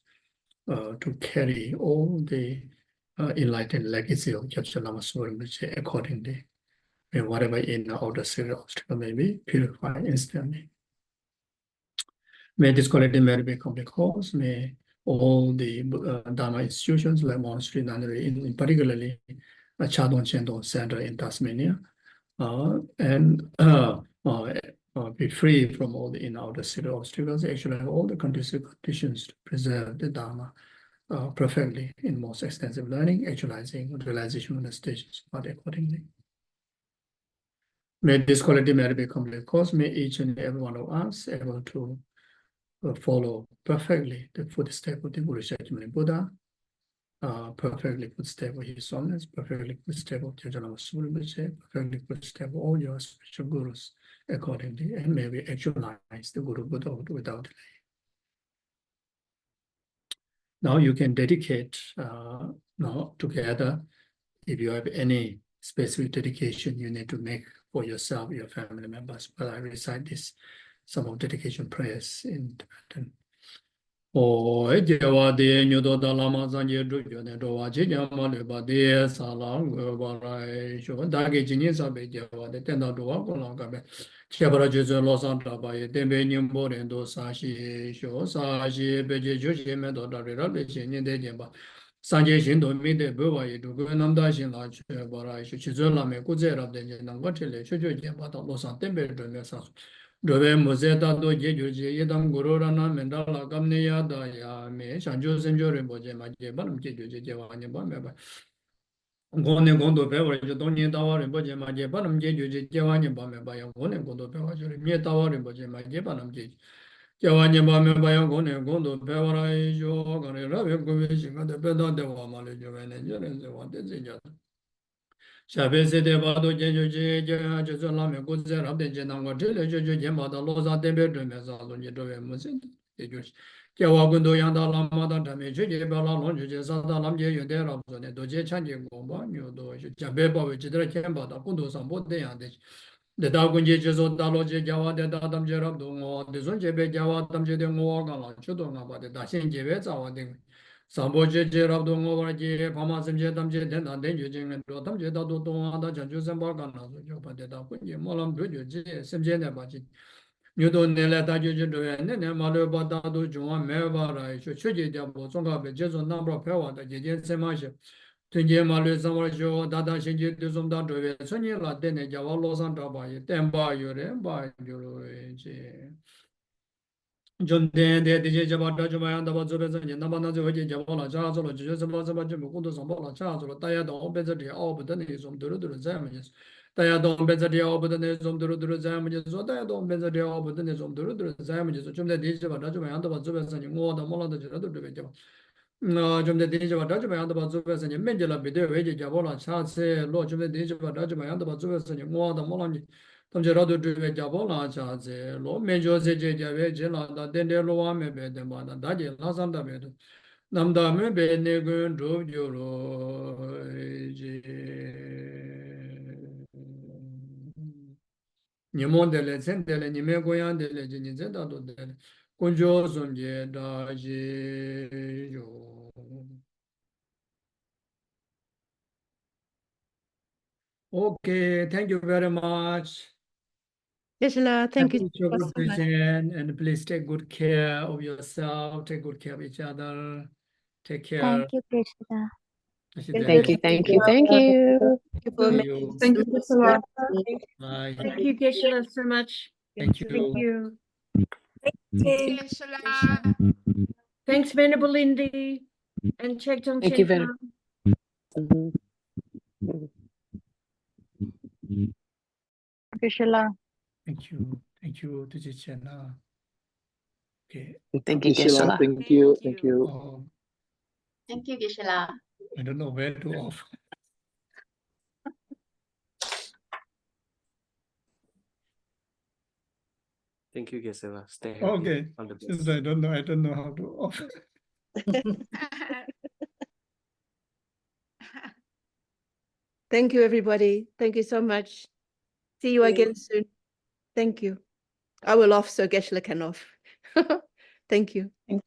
to carry all the enlightened legacy of Kyabje Lama Zopa Rinpoche accordingly. May whatever inner, outer serious obstacle may be purified instantly. May this quality merit become because may all the Dharma institutions like monastery, nunnery, in particularly Chadong Chendong Center in Tasmania, and be free from all the inner outer city obstacles, actually have all the conducive conditions to preserve the Dharma perfectly in most extensive learning, actualizing, realization of the stages but accordingly. May this quality merit become because may each and every one of us able to follow perfectly the footstep of the Shakyamuni Buddha, perfectly footstep of his Holiness, perfectly footstep of Kyabje Lama Zopa Rinpoche, perfectly footstep of all your spiritual gurus accordingly, and may we actualize the Guru Buddha without delay. Now you can dedicate now together, if you have any specific dedication you need to make for yourself, your family members, but I recite this, some of dedication prayers in Tibetan. Jewa de nyudo da lama zanje drujo ne dowa jinya maleba de salang barai sho dagi jini sabe jewa de tenda dowa kolang kabe chebara jezo losan trabaye tembe nyimbo rendo sashi sho sashi beje joshi me do dari rabe shi nyinde jemba sanje shindo mi de bewa yi dugo namda shin la chebara sho chizo lame kuze rabde jena ngotele chojo jemba da losan tembe drome sasu Dove Museta do Jejuji, Yedam Guru Rana Mendala Gamneya Daya, Me, Shanjo Senjo Rinpoche, Maje, Balam Jejuji, Jevanya Bameba. Gone Gondo Pewa, Doni Tawa Rinpoche, Maje, Balam Jejuji, Jevanya Bameba, Gone Gondo Pewa, Mie Tawa Rinpoche, Maje, Balam Jeju. Jevanya Bameba, Gone Gondo Pewa, Jo, Gane Ravi Govish, the Beda de Wamale, Jovan, Jeren, what is it? Shabese de Bado Jejuji, Jesulame, Guzer, Abde Jenanga, Jeju, Jemada, Loza, Debe, Mezalo, Jedove, Musin, Jejush. Jawagundo Yanda Lama, Damage, Jebala, Longe, Sada, Lamje, Yudera, Doje, Chanji, Gomba, Yudo, Jabeba, which is the Kemba, the Kundo, Sambo, the Dagunji, Jesu, Daloje, Jawa, the Dadam Jerabdo, the Zunjebe, Jawa, Damje, the Moagala, Chudonga, but the Dashin Jebets, our thing. Samboje Jerabdo Movaji, Pamasim Jedam Jeden, and then using and Dotam Jedado Donda, Janjus and Bargana, Jopateta, Molam Duju, Simjena Baji. You don't let that you do, and then Malu Badado, Juan Mevara, Chuji Jabo, Songa, Jesu number of power, the Jen Semasha. Tunje Malu Samajo, Dada Shinji, Duzum Dado, Sonia, then Javalo Santa by Temba, Yure, by Juru. John Den, the DJ Jabata Jaman, the Bazubas and Namanazo, Javola, Jazzo, Joseph Jamukundo, Sambola, Chazzo, Diadon, Bezati, all but the names of the Damages. Diadon, Bezati, all but the names of the Damages, or Diadon, Bezati, all but the names of the Damages, which the DJ Jabata, the Bazubas and more than one of the Jadu. No, Jum the DJ Jabata, the Bazubas and Mendela, Bede, Javola, Chaz, Lord Jum the DJ Jabata, the Bazubas and more than one. Tamjerado to Jabola Chaze, Lo Major Jave, Jela, Dende Loa Mebe, the Mada, Daji, Lazanda Medo, Namda Mebe, Negun, drove Juro, Nimondele, Sendele, Nimegoyan, de Leginizenda, Kunjo, Sunje, Daji. Okay, thank you very much. Geshe, thank you Your so good much. vision, and please take good care of yourself, take good care of each other, take care. Thank you, Krishna. Thank you, thank you, thank you. See you. Thank you, Priscilla. Bye. Thank you, Geshe, so much. Thank you. Thank you. Priscilla. Thanks, Venerable Lindy and Chekton Thank you, Center. Venerable. Geshe La. Thank you. Thank you, Tijicena. Okay. Thank you, Geshe La. Thank you. Thank you. Thank you, Geshe La. I don't know where to off. Thank you, Geshe La. Stay happy. Okay. All the best. Since I don't know how to off. Thank you, everybody. Thank you so much. See you again soon. Thank you. I will off so Geshe-la can off. Thank you. Thank